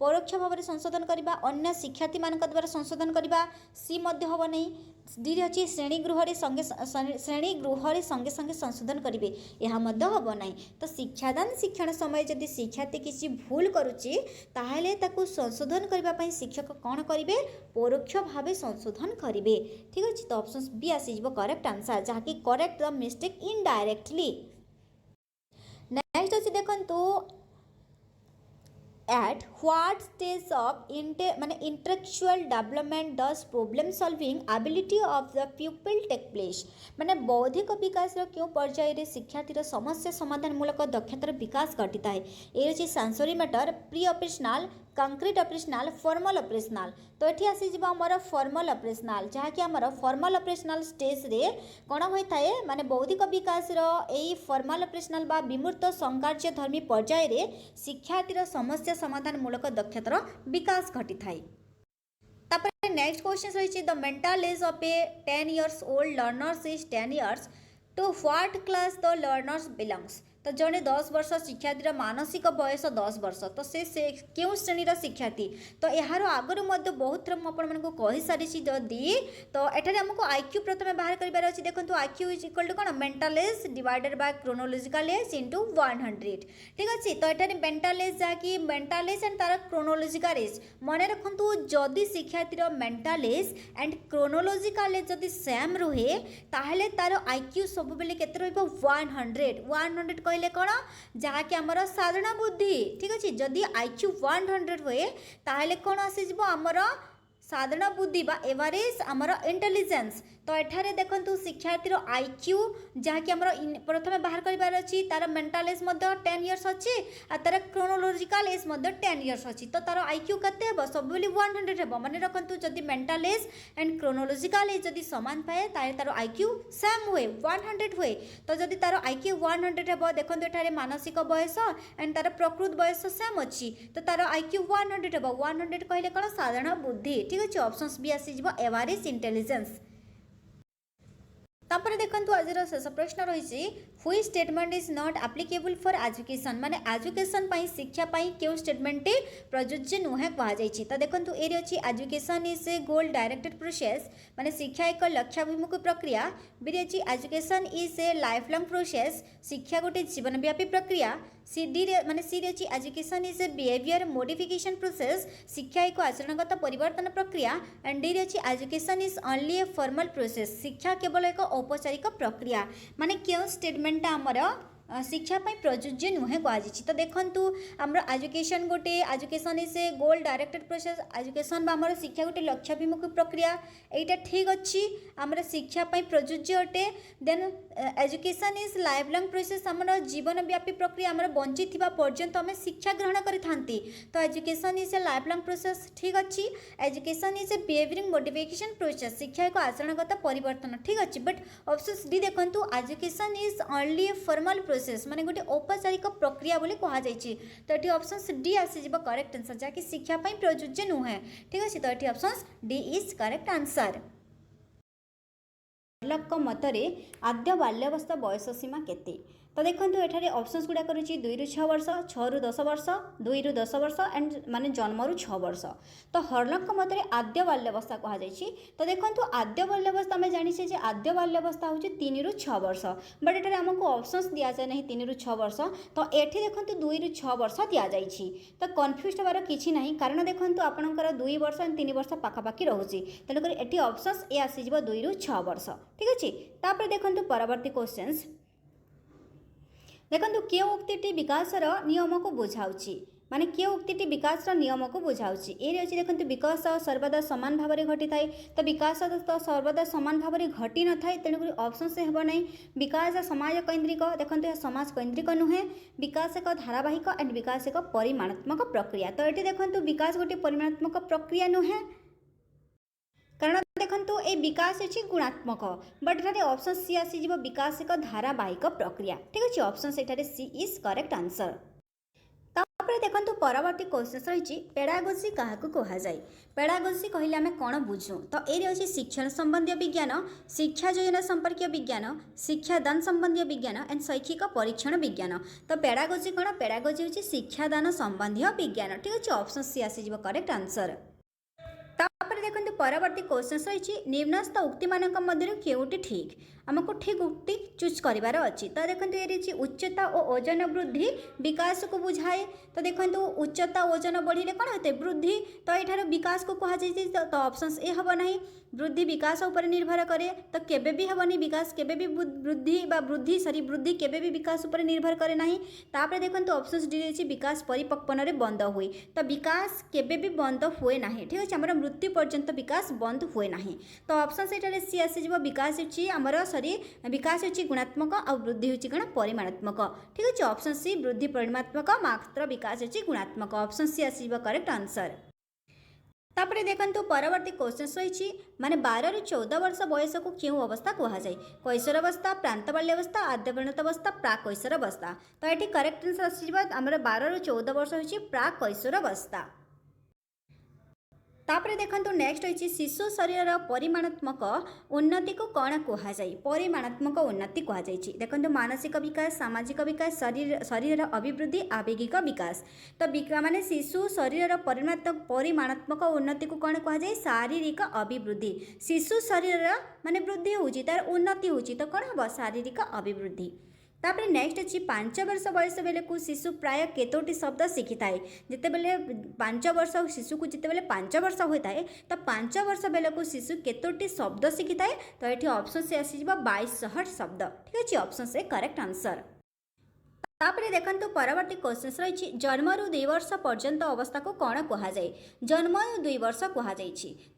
परोक्ष भाव में संशोधन करवा अन्य शिक्षार्थी मान द्वारा संशोधन करवा सी हम नहीं डी अच्छी श्रेणीगृह संगे संगे संगे संशोधन करेंगे यह हम ना तो शिक्षादान शिक्षण समय जदि शिक्षार्थी किसी भूल करुच्ची ताहले ताकू संशोधन करने शिक्षक कौन करेंगे परोक्ष भाव संशोधन करेंगे ठीक अच्छे तो ऑप्शन बी आसीजिवो करेक्ट आंसर जहाँकि correct the mistake indirectly next अच्छे देखो at what stage of intellectual development does problem solving ability of the pupil take place माने बौद्धिक विकास क्यों पर्यायर शिक्षार्थी समस्या समाधान मूलक दक्षतार विकास घटी है ये रही sensory matter pre operational concrete operational formal operational तो ये आसीज आमर फॉर्मल ऑपरेशनल जहाँकि आमर फॉर्मल ऑपरेशनल स्टेज रे कौन होता है माने बौद्धिक विकास यही फॉर्मल ऑपरेशनल बा विमूर्त संकार्यधर्मी पर्याय रे शिक्षार्थीर समस्या समाधान मूलक दक्षतार विकास घटी थाए। तापर नेक्स्ट क्वेश्चन रही the mental age of a 10 years old learners is 10 years to what class the learners belongs तो जड़े 10 वर्ष शिक्षार्थी मानसिक बयस 10 वर्ष तो से क्यों श्रेणी शिक्षार्थी तो यार आगु बहुत थर मुझे सारी जदि तो ये आमको आईक्यू प्रथम बाहर करार अच्छी देखो आईक्यू इज इक्वल टू कौन mental age divided by chronological as into 100 ठीक अच्छे तो ये मेंटल एज जहाँकि मेंटल एज एंड तार क्रोनोलॉजिकल एज मन रखु जदि शिक्षार्थी mental as and chronological age जदि सेम रुहे ताहले तार आईक्यू सब बेले केते रहइबो 100 कहले कौन जहाँकि आमर साधारण बुद्धि ठीक अच्छे जदि आईक्यू 100 हुए ताहले कौन आसीज आमर साधारण बुद्धि बा एवरेज आमर इंटेलिजेंस तो एठारे देखंतु शिक्षार्थीर आईक्यू जहाँकि आमर प्रथम बाहर करार अच्छी तार मेंटल एज 10 years अच्छी आ तार क्रोनोलॉजिकल एज 10 years अच्छी तो तार आईक्यू केते हेबो सब बेले 100 हेबो माने रखंतु जदि mental as and chronological age जदि समान पाए तारे तार आईक्यू सेम हुए 100 हुए तो जदि तार आईक्यू 100 हेबो देखंतु एठारे मानसिक बयस एंड तार प्रकृत बयस सेम अच्छी तो तार आईक्यू 100 हेबो 100 कहले कोन साधारण बुद्धि ठीक अच्छे ऑप्शंस भी आसी जिवो एवरेज इंटेलिजेंस। तापर देखंतु आजर शेष प्रश्न रही हुई statement is not applicable for education माने एजुकेशन पाई शिक्षा पाई क्यों स्टेटमेंट प्रযোज्य नुहे कहुई तो देखंतु एरी अछि education is A goal directed process माने शिक्षा एक लक्ष्याभिमुख प्रक्रिया बिरी अछि education is a life long process शिक्षा गोटे जीवनव्यापी प्रक्रिया सी डी माने सी अच्छी education is A behaviour modification process शिक्षा एक आचरणगत परिवर्तन प्रक्रिया एंड डी अच्छी education is only a formal process शिक्षा केवल एक औपचारिक प्रक्रिया माने क्यों स्टेटमेंट आमर शिक्षा प्रযোज्य नुहे कहुई तो देखंतु आमर एजुकेशन गोटे education is A goal directed process education आमर शिक्षा गोटे लक्ष्याभिमुखी प्रक्रिया एटा ठीक अच्छी आमर शिक्षा प्रযোज्य अटे then education is life long process आमर जीवनव्यापी प्रक्रिया आमर बंची थिबा पर्यंत आम शिक्षा ग्रहण करिथांती तो education is a life long process ठीक अच्छी education is a behaviouring modification process शिक्षा एक आचरणगत परिवर्तन ठीक अच्छी बट ऑप्शन डी देखंतु education is only a formal process माने गोटे औपचारिक प्रक्रिया बोली कहा जायछि तो ये ऑप्शन डी आसी करेक्ट आंसर जहाँकि शिक्षा प्रযোज्य नुहे ठीक अच्छे तो ये option D is correct answer. मतरे आद्य बाल्यावस्था बयस सीमा केते तो देखो ये ऑप्शंस गुड़ा कर 2 ରୁ 6 वर्ष 6 ରୁ 10 वर्ष 2 ରୁ 10 वर्ष एंड माने जन्म रू 6 वर्ष तो हर्लक मतरे आद्य बाल्यावस्था कहुई तो देखो आद्य बाल्यावस्था आम जाचे जे आद्य बाल्यावस्था हूँ 3 ରୁ 6 वर्ष बट ये आमको ऑप्शंस दि जाए ना 3 ରୁ 6 वर्ष तो ये देखो 2 ରୁ 6 वर्ष दि जाए तो कन्फ्यूज हबार किसी ना कारण देखो आपंकर 2 वर्ष एंड 3 वर्ष पाखापाखि रोचे तेणुक ये ऑप्शंस ये आसीज 2 ରୁ 6 वर्ष ठीक अच्छे तापर देखो परवर्ती क्वेश्चंस देखो क्यों उक्ति विकासर नियम को बुझाऊँच माने क्यों उक्ति विकास नियम को बुझाऊँच ये अच्छी देखो विकास सर्वदा सामान भाव में घटी थाए तो विकास तो सर्वदा सामान भाव में घटी न थाए तेणुक ऑप्शन से हेब ना विकास समाज कैंद्रिक देखो यह समाज कैंद्रिक नुहे विकास एक धारावाहिक एंड विकास एक परिमाणात्मक प्रक्रिया तो ये देखो विकास गोटे परिमाणात्मक प्रक्रिया नुहे कारण देखो ये विकास अच्छी गुणात्मक बट ये ऑप्शन सी आसीज विकास एक धारावाहिक प्रक्रिया ठीक अच्छे ऑप्शन से सी इज करेक्ट आंसर। तापर देखो परवर्ती क्वेश्चन रही पेडागोजी क्या कहुए पेडागोजी कहले आम कौन बुझू तो ये अच्छी शिक्षण संबंधी विज्ञान शिक्षा योजना संपर्क विज्ञान शिक्षादान संबंधी विज्ञान एंड शैक्षिक परीक्षण विज्ञान तो पेडागोजी कौन पेडागोजी हूँ शिक्षादान संबंधी विज्ञान ठीक अच्छे ऑप्शन सी आसीज करेक्ट आंसर। तापर देखो परवर्ती क्वेश्चन रही निम्नस्थ उक्ति मानक मध्य केउटी ठीक आमको ठीक उक्ति चूज करार अच्छी तो देखो ये उच्चता और ओजन वृद्धि विकास को बुझाए तो देखो उच्चता ओजन बढ़े कौन होते वृद्धि तो ये विकास को कहुई तो ऑप्शन ए हम ना वृद्धि विकास उपर निर्भर करे तो केबे भी हेबनी विकास केबे भी वृद्धि बा वृद्धि सॉरी वृद्धि केबे भी विकास उपर निर्भर करे नहीं तापर देखो ऑप्शन डी रही विकास परिपक्वन रे बंद हुए तो विकास केबे भी बंद हुए ना ठीक अच्छे आम मृत्यु पर्यंत विकास बंद हुए ना। तो ऑप्शन से सी आसीज विकास होमर सरी विकास हो गुणात्मक आ वृद्धि होची कण परिमाणात्मक। ठीक अच्छे ऑप्शन सी वृद्धि परिमाणात्मक मात्र विकास होची गुणात्मक। ऑप्शन सी आसीज करेक्ट आंसर। तापर देखो परवर्ती क्वेश्चन रही माने 12 ରୁ 14 वर्ष बयस को क्यों अवस्था कहुए कैशोर अवस्था प्रांत बाल्यावस्था आद्य परिणत अवस्था प्राक कैशोर अवस्था। तो ये करेक्ट आंसर आसमर 12 ରୁ 14 वर्ष हो प्राक कैशोर अवस्था। तापर देखो नेक्स्ट रही शिशु शरीर परिमाणात्मक उन्नति को कौन कहुए परिमाणात्मक उन्नति कहुए देखो मानसिक विकास सामाजिक विकास शरीर अभिवृद्धि आवेगिक विकास। तो माने शिशु शरीर परिमाणात्मक उन्नति को कौन कहुए शारीरिक अभिवृद्धि। शिशु शरीर माने वृद्धि होची तार उन्नति होची तो कौन हम शारीरिक अभिवृद्धि। तापर नेक्स्ट अच्छी 5 वर्ष बयस बेले को शिशु प्राय केतोटी शब्द शिखि थाए जिते बेले 5 वर्ष शिशु को जिते बेले 5 वर्ष होता है तो 5 वर्ष बेले को शिशु केतोटी शब्द शिखि थाए। तो ये ऑप्शन से आसी 2200 शब्द। ठीक अच्छे ऑप्शन से करेक्ट आंसर। तापर देखो परवर्ती क्वेश्चन रही जन्म रू 2 वर्ष पर्यंत अवस्था को कौन कहुए जन्म 2 वर्ष कहुई।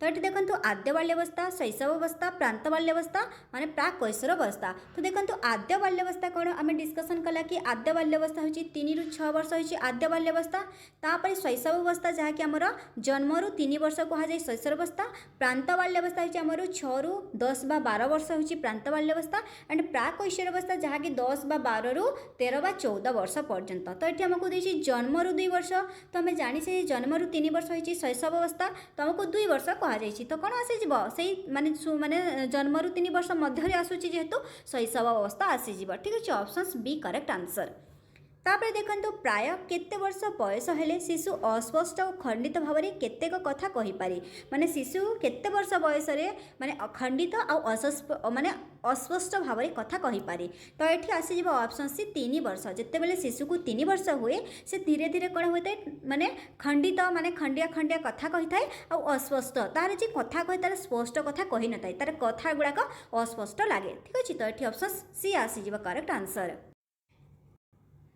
तो ये देखो आद्य बाल्यावस्था शैशव अवस्था प्रांत बाल्यावस्था माने प्राक कैशोर अवस्था। तो देखो आद्य बाल्यावस्था कौन आम डिस्कसन कला कि आद्य बाल्यावस्था हो 3 ରୁ 6 वर्ष हो आद्य बाल्यावस्था। तापर शैशव अवस्था जहाँकि आमर जन्म रू 3 वर्ष कहुए शैशव अवस्था। प्रांत बाल्यावस्था हो आमर 6 ରୁ 10 ବା 12 वर्ष हो प्रांत बाल्यावस्था एंड प्राक कैशोर अवस्था जहाँकि 10 ବା 12 ରୁ 13 ବା 14 वर्ष पर्यंत। तो ये आमको देखिए जन्म रू 2 वर्ष तो आम जानी जन्म रू 3 वर्ष हो शैशव अवस्था तो आमको 2 वर्ष कहुई। तो कौन आसीज माने माने जन्म रू 3 वर्ष मध्य आसूची जेहेतु शैशव अवस्था आसीज। ठीक अच्छे ऑप्शन बी करेक्ट आंसर। तापर देखो प्राय केते वर्ष बयस हेले शिशु अस्पष्ट और खंडित भाव में केतेक कथा कहीपरि माने शिशु केते वर्ष बयस माने अखंडित और माने अस्पष्ट भाव में कथा कहीपरि। तो ये आसीज ऑप्शन सी 3 वर्ष जिते बेले शिशु को 3 वर्ष हुए से धीरे धीरे कौन होता है माने खंडित माने खंडिया खंडिया कथा कही थाए और अस्पष्ट तार जी कथा कहे तार स्पष्ट कथा कही न थाए तार कथा गुड़ाक अस्पष्ट लगे। ठीक अच्छे तो ये ऑप्शन सी आसीज करेक्ट आंसर।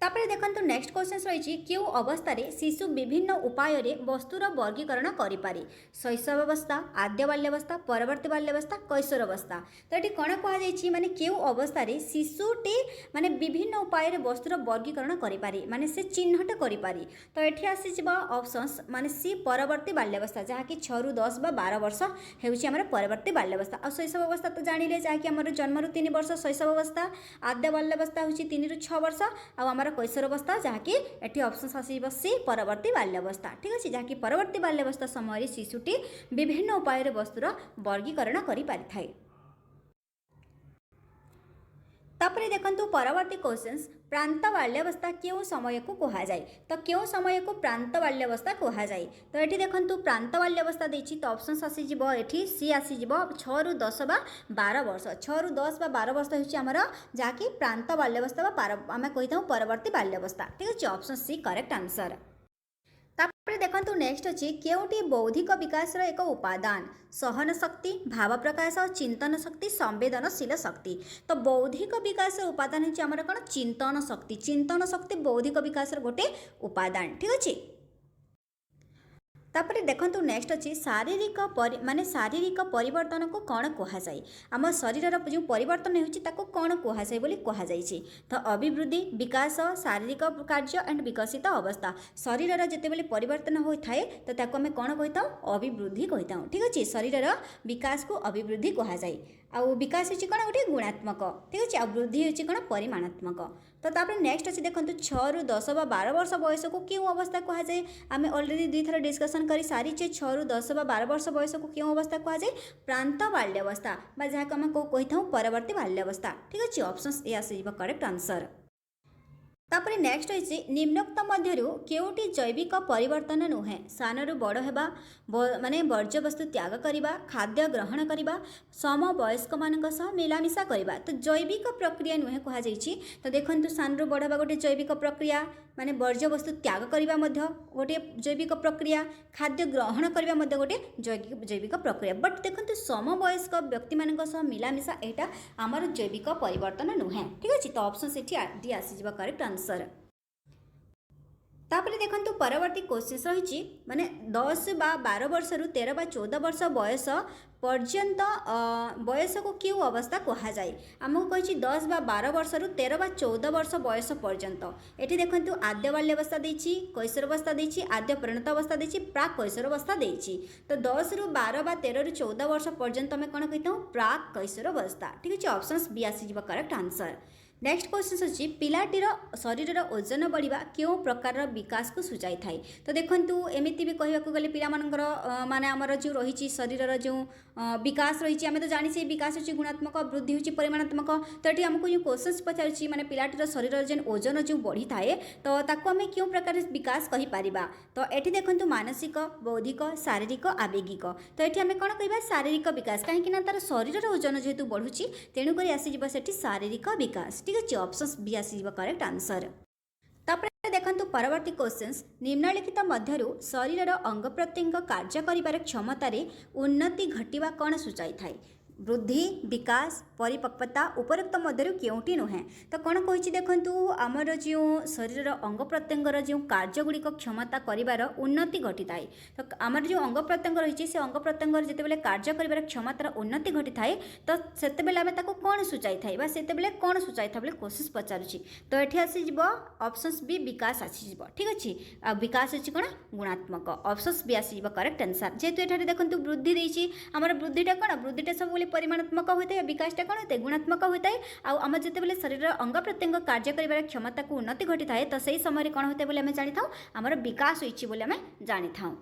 तापर देखो नेक्स्ट क्वेश्चन रही क्यों अवस्था शिशु विभिन्न उपाय वस्तुर वर्गीकरण करें शैशव अवस्था आद्य बाल्यावस्था परवर्ती बाल्यावस्था कैशोर अवस्था। तो ये कौन कहुई माने क्यों अवस्था शिशुटी माने विभिन्न उपाय वस्तुर वर्गीकरण करें माने से चिन्हट करें। तो ये आसी ऑप्शंस माने सी परवर्ती बाल्यावस्था जहाँकि 6 ରୁ 10 ବା 12 वर्ष होमर परवर्ती बाल्यावस्था। और शैशव अवस्था तो जानिले जहाँकि आमर जन्म रू 3 वर्ष शैशव अवस्था आद्य बाल्यावस्था हो 3 ରୁ 6 वर्ष आमर कैशोर अवस्था जहाँकि एटी ऑप्शन आसीब सी परवर्ती बाल्यावस्था। ठीक अच्छे जहाँकि परवर्ती बाल्यावस्था समय शिशुटी विभिन्न उपाय वस्तुर वर्गीकरण करि पारिथाय। तापर देखो परवर्ती क्वेश्चंस प्रांत बाल्यावस्था क्यों समय को कहुए तो क्यों समय को प्रांत बाल्यावस्था कहुए। तो ये देखो प्रांत बाल्यावस्था देछि तो ऑप्शन आसीज ये सी आसीज 6 ରୁ 10 ବା 12 वर्ष 6 ରୁ 10 ବା 12 वर्ष होछि हमर जहाँकि प्रांत बाल्यावस्था आम कही परवर्ती बाल्यावस्था। ठीक अच्छे ऑप्शन सी करेक्ट आंसर। तापर देखो नेक्स्ट अच्छी केउटी बौद्धिक विकास एक उपादान सहन शक्ति भाव प्रकाश चिंतन शक्ति संवेदनशील शक्ति। तो बौद्धिक विकास उपादान है आमर कौन चिंतन शक्ति बौद्धिक विकास गोटे उपादान। ठीक अच्छे तापर देखो नेक्स्ट अच्छी शारीरिक माने शारीरिक परिवर्तन को कौन कहुए आम शरीर जो परिवर्तन हो कौन कहुए बोली कहुई। तो अभिवृद्धि विकास शारीरिक कार्य एंड विकसित अवस्था शरीर जिते परिवर्तन होता है तो आम कौन कही अभिवृद्धि कही। ठीक अच्छे शरीर विकास को अभिवृद्धि कहुए आउ विकास होची कौन गोटे गुणात्मक। ठीक अच्छे आ वृद्धि होची कौन परिमाणात्मक। तो तापर नेक्स्ट अच्छे देखो 6 ରୁ 10 ବା 12 वर्ष बयस को क्यों अवस्था कहुए आम अलरेडी 2 थर डिस्कसन कर सारी 6 ରୁ 10 ବା 12 वर्ष बयस को क्यों अवस्था कहुए प्रांत बाल्यावस्था जहाँ को आम कही परवर्ती बाल्यावस्था। ठीक अच्छे ऑप्शन ए आसीब करेक्ट आंसर। तापर नेक्स्ट होइछि निम्नोक्त मध्यरु केउटी जैविक परिवर्तन नुहे सानरु बड़ हेबा माने वर्ज्य वस्तु त्याग करिबा खाद्य ग्रहण करिबा समवयस्क मानक सह मिलामिशा करिबा। तो जैविक प्रक्रिया नुहे कहा जाइछि। तो देखंतु सानरु बड़ हेबा गोटे जैविक प्रक्रिया माने वर्ज्य वस्तु त्याग करिबा मध्य गोटे जैविक प्रक्रिया खाद्य ग्रहण करिबा मध्य गोटे जैविक प्रक्रिया। बट देखंतु समवयस्क व्यक्ति मानक सह मिलामिशा एटा हमर जैविक परिवर्तन नुहे। ठीक अछि। तो ऑप्शन सेठी डी आसीबा करेक्ट आंसर। तापर देखंतु परवर्ती क्वेश्चन रही माने 10 बा 12 वर्ष रु 13 बा 14 वर्ष बयस पर्यंत बयस को क्यों अवस्था कहा जाए आमको कही 10 बा 12 वर्ष रु 13 बा 14 वर्ष बयस पर्यंत एठी देखंतु आद्य बाल्यावस्था देछि कैशोर अवस्था देछि आद्य परिणत अवस्था देछि प्राक कैशोर अवस्था देछि तो 10 रु 12 बा 13 रु 14 वर्ष पर्यंत हमें कोन कहितौ प्राक कैशोर अवस्था ठीक अछि ऑप्शंस बी आसी जिवो करेक्ट आंसर। नेक्स्ट क्वेश्चन अच्छी पिलाटीर शरीर ओजन बढ़िया क्यों प्रकार विकास को सूचाई थाए तो देखंतु एमिति भी कहबाक गले पिला मानकर माने हमर जो रही शरीर जो विकास रही आम तो जानी विकास होची गुणात्मक वृद्धि होची परिमाणात्मक तो ये आमको जो क्वेश्चन पचार माने पिलाटीर शरीर जेन ओजन जो बढ़ी थाए तो ताको आम क्यों प्रकार विकास कहि परिबा तो एठी देखंतु मानसिक बौद्धिक शारीरिक आवेगिक तो ये आम कौन कह शारीरिक विकास कहीं तार शरीर ओजन जेहेतु बढ़ुची तेणुक आसीज से शारीरिक विकास ठीक अच्छे ऑप्शंस बी आसीज करेक्ट आंसर। तापर देखंतु परवर्ती क्वेश्चंस निम्नलिखित मध्यरु शरीर अंग प्रत्यंग कार्य करिबार क्षमता उन्नति घटिबा कौन सूचाई थाए वृद्धि विकास परिपक्वता उपरोक्त मध्यरु केउटी नुहे तो कौन कही देखंतु आमर जो शरीर अंग प्रत्यंगर जो कार्यगुड़िक क्षमता करिबार उन्नति घटी थाए तो आमर जो अंग प्रत्यंग रही से अंग प्रत्यंगर जितेबाला कार्य करिबार क्षमतार उन्नति घटी थाए तो सेतेबेले आमे ताको कौन सूचाई थाए बा सेतेबेले कौन सूचाई था बोले क्वेश्चन पचारुछि तो एठी आसी जिवो ऑप्शंस बी विकास आसी जिवो ठीक अछि आ विकास अछि कोन गुणात्मक ऑप्शंस बी आसी जिवो करेक्ट आंसर जेतु एठारे देखंतु वृद्धि देछि आमर वृद्धिटा कोन वृद्धिटा सब बोले परिमाणात्मक होता है विकासटा कौन होता है गुणात्मक होता है आम जिते शरीर अंग प्रत्यंग कार्य कर क्षमता को उन्नति घटी थाए तो सही समय कौन होता है जानी था आमर विकास होती जानी था।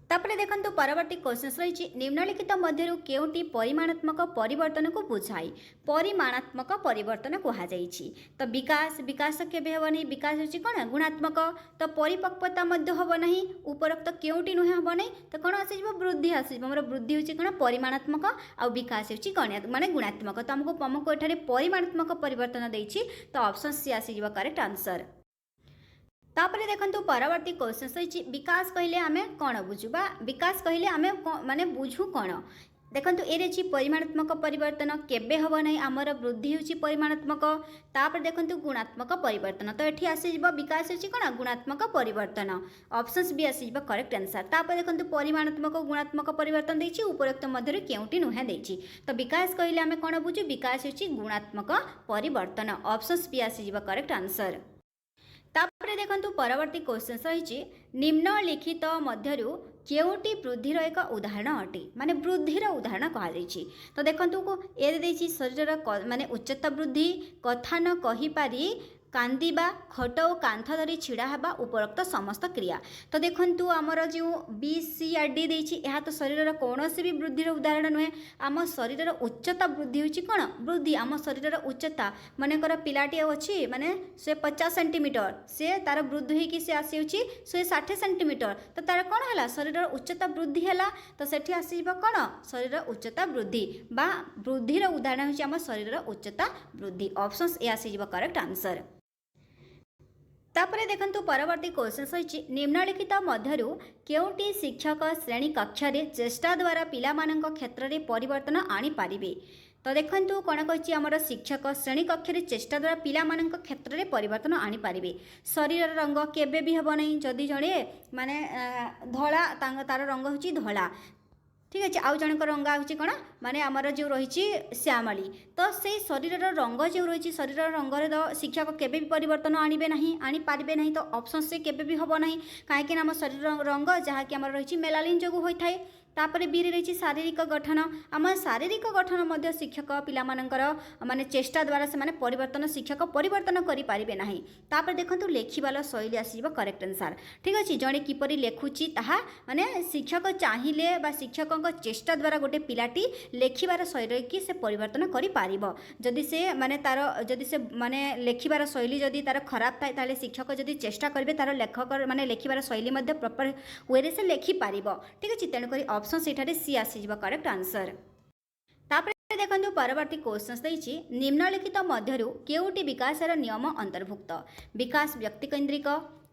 तापरे देखंतु परवर्ती क्वेश्चन रही निम्नलिखित मध्यरु केउटी परिमाणात्मक परिवर्तन को बुझाई परिमाणात्मक परिवर्तन कहुई तो विकास विकास केबे हेब नहीं विकास होची कौन गुणात्मक तो परिपक्वता मध्य हेब नहीं उपरोक्त केउटी नुहे हेब नहीं तो कौन आसीज वृद्धि आसीज आमर वृद्धि होची कौन परिमाणात्मक आ विकास होची कौन माने गुणात्मक तो आमको एठारे परिमाणात्मक परिवर्तन देछि तो ऑप्शन सी आसीज करेक्ट आंसर। तापरे देखंतु परवर्ती क्वेश्चन रही विकास कहले आमे कौन बुझुबा विकास कहले आमे माने बुझु कौन देखंतु ए रही परिमाणात्मक परिवर्तन केबे हब नहीं आमर वृद्धि होची परिमाणात्मक तापर देखंतु गुणात्मक परिवर्तन तो एठी आसी जिवो विकास होची कोन गुणात्मक परिवर्तन ऑप्शंस बी आसी जिवो करेक्ट आंसर। तापर देखंतु परिमाणात्मक गुणात्मक परिवर्तन देछि उपरोक्त मध्यरे केउटी नुहे देछि तो विकास कहले आमे कोन बुझु विकास होची गुणात्मक परिवर्तन ऑप्शंस बी आसी जिवो करेक्ट आंसर। तापरे देखंतु परवर्ती क्वेश्चन रही निम्नलिखित मध्यरु केउटी वृद्धिर एक उदाहरण अटे माने वृद्धिर उदाहरण कहुई तो देखंतु ए देछि शरीर माने उच्चता वृद्धि कथा न कहि पारी कांदिबा खट और कांथ धरी छिड़ा हवा उपरोक्त समस्त क्रिया तो देखंतु आमर जो बी सी आर डी देछि यह तो शरीर कौन भी वृद्धिर उदाहरण नुहे आम शरीर उच्चता वृद्धि होची कौन वृद्धि आम शरीर उच्चता मनकर पिलाटी अच्छी माने से 50 सेंटीमीटर से तार वृद्धि होगी से आसी 160 सेंटीमीटर तो तार कौन है शरीर उच्चता वृद्धि है तो सेठी आसी कौन शरीर उच्चता वृद्धि बा वृद्धिर उदाहरण होची आम शरीर उच्चता वृद्धि ऑप्शंस ए आसी करेक्ट आंसर। तापरे देखंतु परवर्ती क्वेश्चन रही निम्नलिखित मध्यरु केउटी शिक्षक श्रेणी कक्षा रे चेष्टा द्वारा पिला मानक क्षेत्र में परिवर्तन आनी पारिबे तो देखंतु कौन कही आमर शिक्षक श्रेणी कक्षा रे चेष्टा द्वारा पिला मानक क्षेत्र में परिवर्तन आनी पारिबे शरीर रंग केबे भी हेब नहीं जदि जड़े माने धला तार रंग होची धला ठीक अच्छे आउ जनक रंग आउची कौन माने आमर जो रही श्यामली तो से शरीर रंग जो रही शरीर रंग तो शिक्षक केबे भी परिवर्तन आणिबे नहीं आनी पारिबे नहीं तो ऑप्शन से केबे भी हब नहीं कहीं आम शरीर रंग जहाँकि आमर रही मेलानिन जो होता है तापर बी रही शारीरिक गठन आम शारीरिक गठन मध्य शिक्षक पिला मानकर माने चेष्टा द्वारा से माने परिवर्तन शिक्षक परिवर्तन करि पारिबे नाही तापर देखंतु लेखिबार शैली आसीबो करेक्ट आंसर ठीक अछि जणे किपरि लेखुची ताहा माने शिक्षक चाहिए बा शिक्षक चेष्टा द्वारा गोटे पिलाटी लेखिबार शैली की से परिवर्तन करि पारिबो जदि से माने तार जदि से माने लेखिबार शैली जदि तार खराब थाए ताले शिक्षक जदि चेष्टा करिवे तार लेखक माने लेखिबार शैली मध्य प्रॉपर वे रे से लेखि पारिबो ठीक अछि तेणु करी ऑप्शन सेठारे सी आसी करेक्ट आंसर। तापर देखंतु परवर्ती क्वेश्चन रही निम्नलिखित मध्यरु केउटी विकासर नियम अंतर्भुक्त विकास व्यक्तिकेन्द्रिक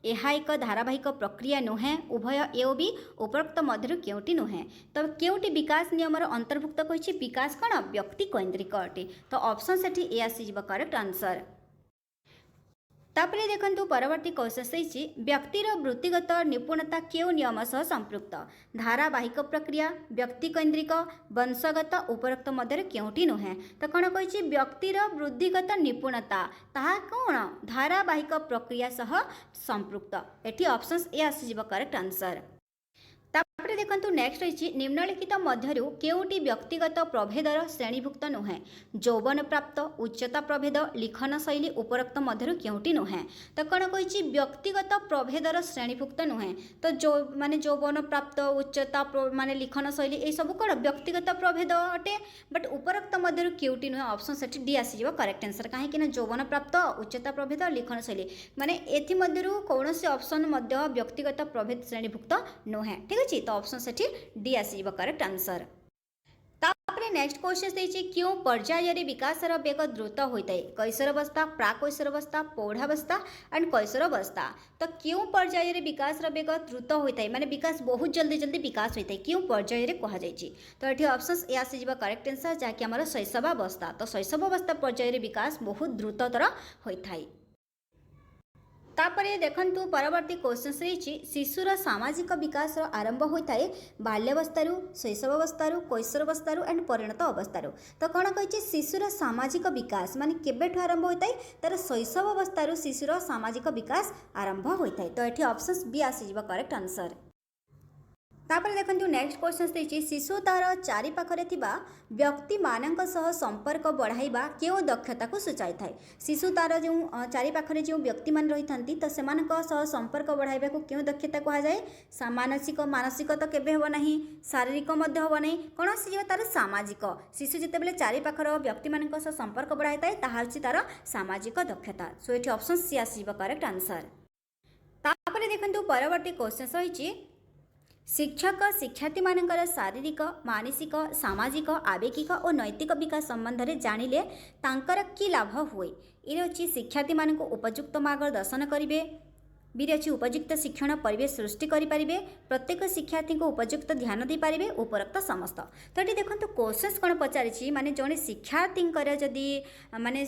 यह एक धारावाहिक प्रक्रिया नुहे उभय ए बी उपरोक्त मध्यरु केउटी नुहे तो केउटी विकास नियमर अंतर्भुक्त कही विकास कौन व्यक्तिकेन्द्रिक अटे तो ऑप्शन सेठी ए आसी करेक्ट आंसर। तापरे देखंतु परवर्ती क्वेश्चन रही व्यक्तिर वृत्तिगत निपुणता केउ नियम सह संपृक्त धारावाहिक प्रक्रिया व्यक्ति केन्द्रिक वंशगत उपरोक्त मध्य केउटी नुहे तो कौन कही व्यक्तिर वृद्धिगत निपुणता ताहा कौन धारावाहिक प्रक्रिया सह संपृक्त एटी ऑप्शंस ए आसीजिव करेक्ट आंसर। तापरे देखंतु नेक्स्ट रही निम्नलिखित मध्यरु केउटी व्यक्तिगत प्रभेदर श्रेणीभुक्त नुहे यौवन प्राप्त उच्चता प्रभेद लिखन शैली उपरोक्त मध्यरु केउटी नुहे तो कौन कही व्यक्तिगत प्रभेदर श्रेणीभुक्त नुहे तो जो माने यौवन प्राप्त उच्चता माने लिखन शैली ये सब कौन व्यक्तिगत प्रभेद अटे बट उपरोक्त मध्यरु केउटी नुहे ऑप्शन सेठी डी आसीजिव करेक्ट आंसर कहीं यौवन प्राप्त उच्चता प्रभेद लिखन शैली माने एथि मध्यरु कौनसी ऑप्शन मध्य व्यक्तिगत प्रभेद श्रेणीभुक्त नुहे ठीक अछि तो ऑप्शन सेठी डी आसीजिव करेक्ट आंसर। तापरे नेक्स्ट क्वेश्चन देछि क्यों पर्याय रे विकासर वेग द्रुत होइतै कैशोरावस्था प्राकैशोरावस्था पौढ़ावस्था एंड कैशोरावस्था तो क्यों पर्याय रे विकासर वेग द्रुत होइतै माने विकास बहुत जल्दी जल्दी विकास होइतै क्यों पर्याय रे कहा जाइछि तो एठी ऑप्शंस ए आसीजिव करेक्ट आंसर जाकि हमर शैशवावस्था तो शैशवावस्था पर्याय रे विकास बहुत द्रुततर होइथाय। तापरे देखंतु परवर्ती क्वेश्चन रही शिशुर सामाजिक विकास आरंभ होता है बाल्यावस्थार शैशवावस्थार कैशोरावस्थार एंड परिणत अवस्थार तो कौन कही शिशुर सामाजिक विकास माने केबेठु आरंभ होता है तार शैशवावस्थार शिशुर सामाजिक विकास आरंभ होता है तो ये ऑप्शंस बी आसीजिव करेक्ट आंसर। तापर देखंतु नेक्स्ट क्वेश्चन रही शिशु तार चारि पाखरे थिबा व्यक्ति मानक सह संपर्क बढ़ाइबा केउ दक्षता को सूचाई थाए शिशु तार जो चारि पाखरे जो व्यक्ति मान रही थांती तो सेमानक सह संपर्क बढ़ाइबा को केउ दक्षता कहा जाए मानसिक मानसिक तो केबे हो नहीं शारीरिक मध्य हो नहीं कौन आसीजिव तार सामाजिक शिशु जिते बेले चारि पाखर व्यक्ति मानक सह संपर्क बढ़ाई थाए ताहा अछि तार सामाजिक दक्षता सो एठी ऑप्शन सी आसीजिव करेक्ट आंसर। तापर देखंतु परवर्ती क्वेश्चन रही शिक्षक शिक्षार्थी मानकर शारीरिक मानसिक सामाजिक आवेगिक और नैतिक विकास संबंध में जानिले तांकर की लाभ हुए ये अच्छी शिक्षार्थी मानक उपयुक्त मार्गदर्शन करेंगे बीर अच्छी उपयुक्त शिक्षण परिवेश सृष्टि करें प्रत्येक शिक्षार्थी को उपयुक्त ध्यान दे पारे उपरोक्त समस्त तो ये देखो क्वेश्चन कौन पचारि माने जड़े शिक्षार्थी जदि माने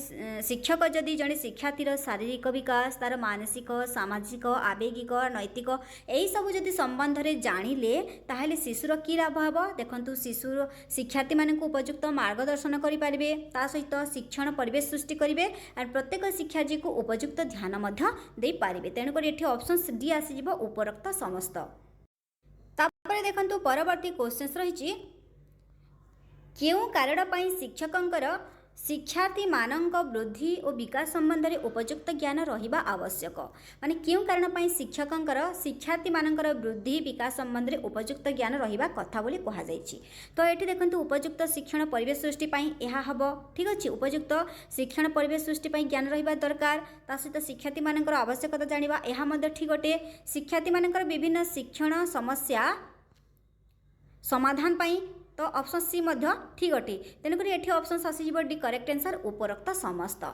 शिक्षक जदि जड़े शिक्षार्थीर शारीरिक विकास तार मानसिक सामाजिक आवेगिक नैतिक यही सब जदि संबंध में जानिले ताहले शिशुर की लाभ हे देखो शिशुर शिक्षार्थी मानक उपयुक्त मार्गदर्शन करेंगे ता सहित शिक्षण परिवेश सृष्टि करेंगे और प्रत्येक शिक्षार्थी को उपयुक्त ध्यान दे पारे तेणुक ऑप्शन डी आसीजिव उपरोक्त समस्त। तापर देखंतु परवर्ती क्वेश्चन रही केउ कारण पई शिक्षकंकर शिक्षार्थी मानक वृद्धि और विकास संबंध में उपयुक्त ज्ञान रहिबा आवश्यक माने केउ कारण पई शिक्षकंकर शिक्षार्थी मानकर वृद्धि विकास संबंध में उपयुक्त ज्ञान रहिबा कथा बोली कहा जायछि तो एठी देखंतु उपयुक्त शिक्षण परिवेश सृष्टि पई एहा हबो ठीक अछि उपयुक्त शिक्षण परिवेश सृष्टि पई ज्ञान रहिबा दरकार ता सहित शिक्षार्थी मानकर आवश्यकता जानिबा एहा मध्ये ठीक अटे शिक्षार्थी मानकर विभिन्न शिक्षण समस्या समाधान पई तो ऑप्शन सी मध्य ठीक अटे तेणुक ये ऑप्शन आसीजिव डी करेक्ट आंसर उपरोक्त समस्त।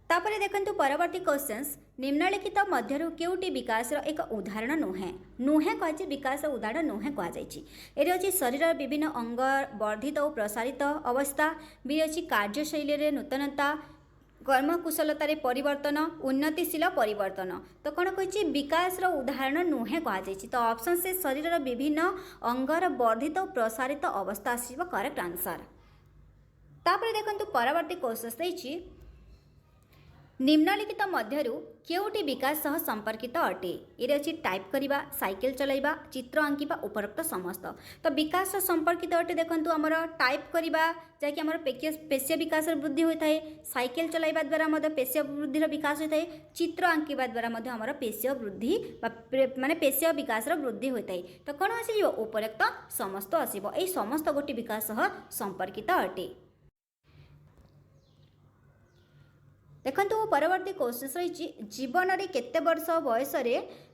तापर देखंतु परवर्ती क्वेश्चंस निम्नलिखित मध्यरु केउटी विकास एक उदाहरण नुहे नुहे कहे विकास उदाहरण नुहे कह जाए अच्छी शरीर विभिन्न अंग वर्धित और प्रसारित अवस्था भी अच्छी कार्यशैली नूतनता कर्मकुशलतार परिवर्तन उन्नतिशील परिवर्तन तो कौन कही विकास उदाहरण नुहे कह जाए तो ऑप्शन से शरीर विभिन्न अंगर वर्धित और प्रसारित अवस्था आसीब करेक्ट आंसर। तापर देखंतु परवर्ती क्वेश्चन रही निम्नलिखित मध्यरु केउटी विकास सह संपर्कित अटे ये अच्छी टाइप करवा साइकिल चलाइबा चित्र आंकिबा उपरोक्त समस्त तो विकास संपर्कित अटे देखंतु हमर टाइप करवा जैकि हमर पेशीय विकास वृद्धि होता है साइकिल चलाइबा द्वारा मध्य पेशीय वृद्धि विकास होता है चित्र आंकिबा द्वारा मध्य हमर पेशीय वृद्धि माने पेशीय विकास वृद्धि होता है तो कौन आसीब उपरोक्त समस्त आसीब एई समस्त गोटी विकास सह संपर्कित अटे। देखंतु परवर्ती क्वेश्चन रही जीवन में केते वर्ष बयस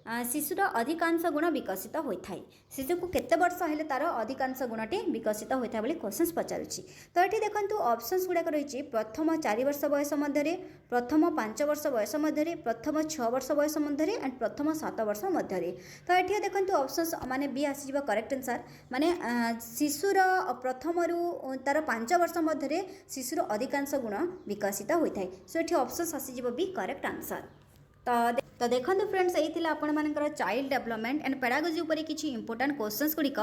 शिशुर अधिकांश गुण विकसित होता है शिशु को केते वर्ष हेले तार अधिकांश गुणटी विकसित होता है बोली क्वेश्चन पचारुछि। तो ये देखो ऑप्शंस गुड़ाक रही प्रथम 4 वर्ष बयस मध्य, प्रथम 5 वर्ष बयस मध्य, प्रथम 6 वर्ष बयस मध्य एंड प्रथम 7 वर्ष मध्य। तो ये देखो ऑप्शंस माने बी आसी करेक्ट आंसर माने शिशुर प्रथम तार 5 वर्ष मध्य शिशुर अधिकांश गुण विकसित होता है। सो ये ऑप्शंस आसी बी करेक्ट आंसर। तो देखो फ्रेंड्स यही आपण मानकर चाइल्ड डेवलपमेंट एंड पेडागोजी उपर किसी इंपोर्टेंट क्वेश्चंस गुड़िक।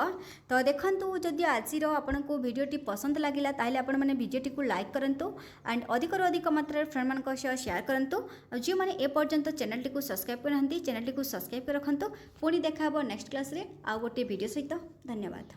तो देखो जदि आज आपन को वीडियोटी पसंद लगिला ताहले आपण माने वीडियोटी को लाइक करंतु एंड अधिक अधिक मात्रा फ्रेंड मान सह शेयर करंतु। जो मैंने ए पर्यंत चैनल टी सब्सक्राइब करना चैनल टी सब्सक्राइब कर रखंतु। पुणी देखा नेक्स्ट क्लास रे आ गोटे वीडियो सहित। धन्यवाद।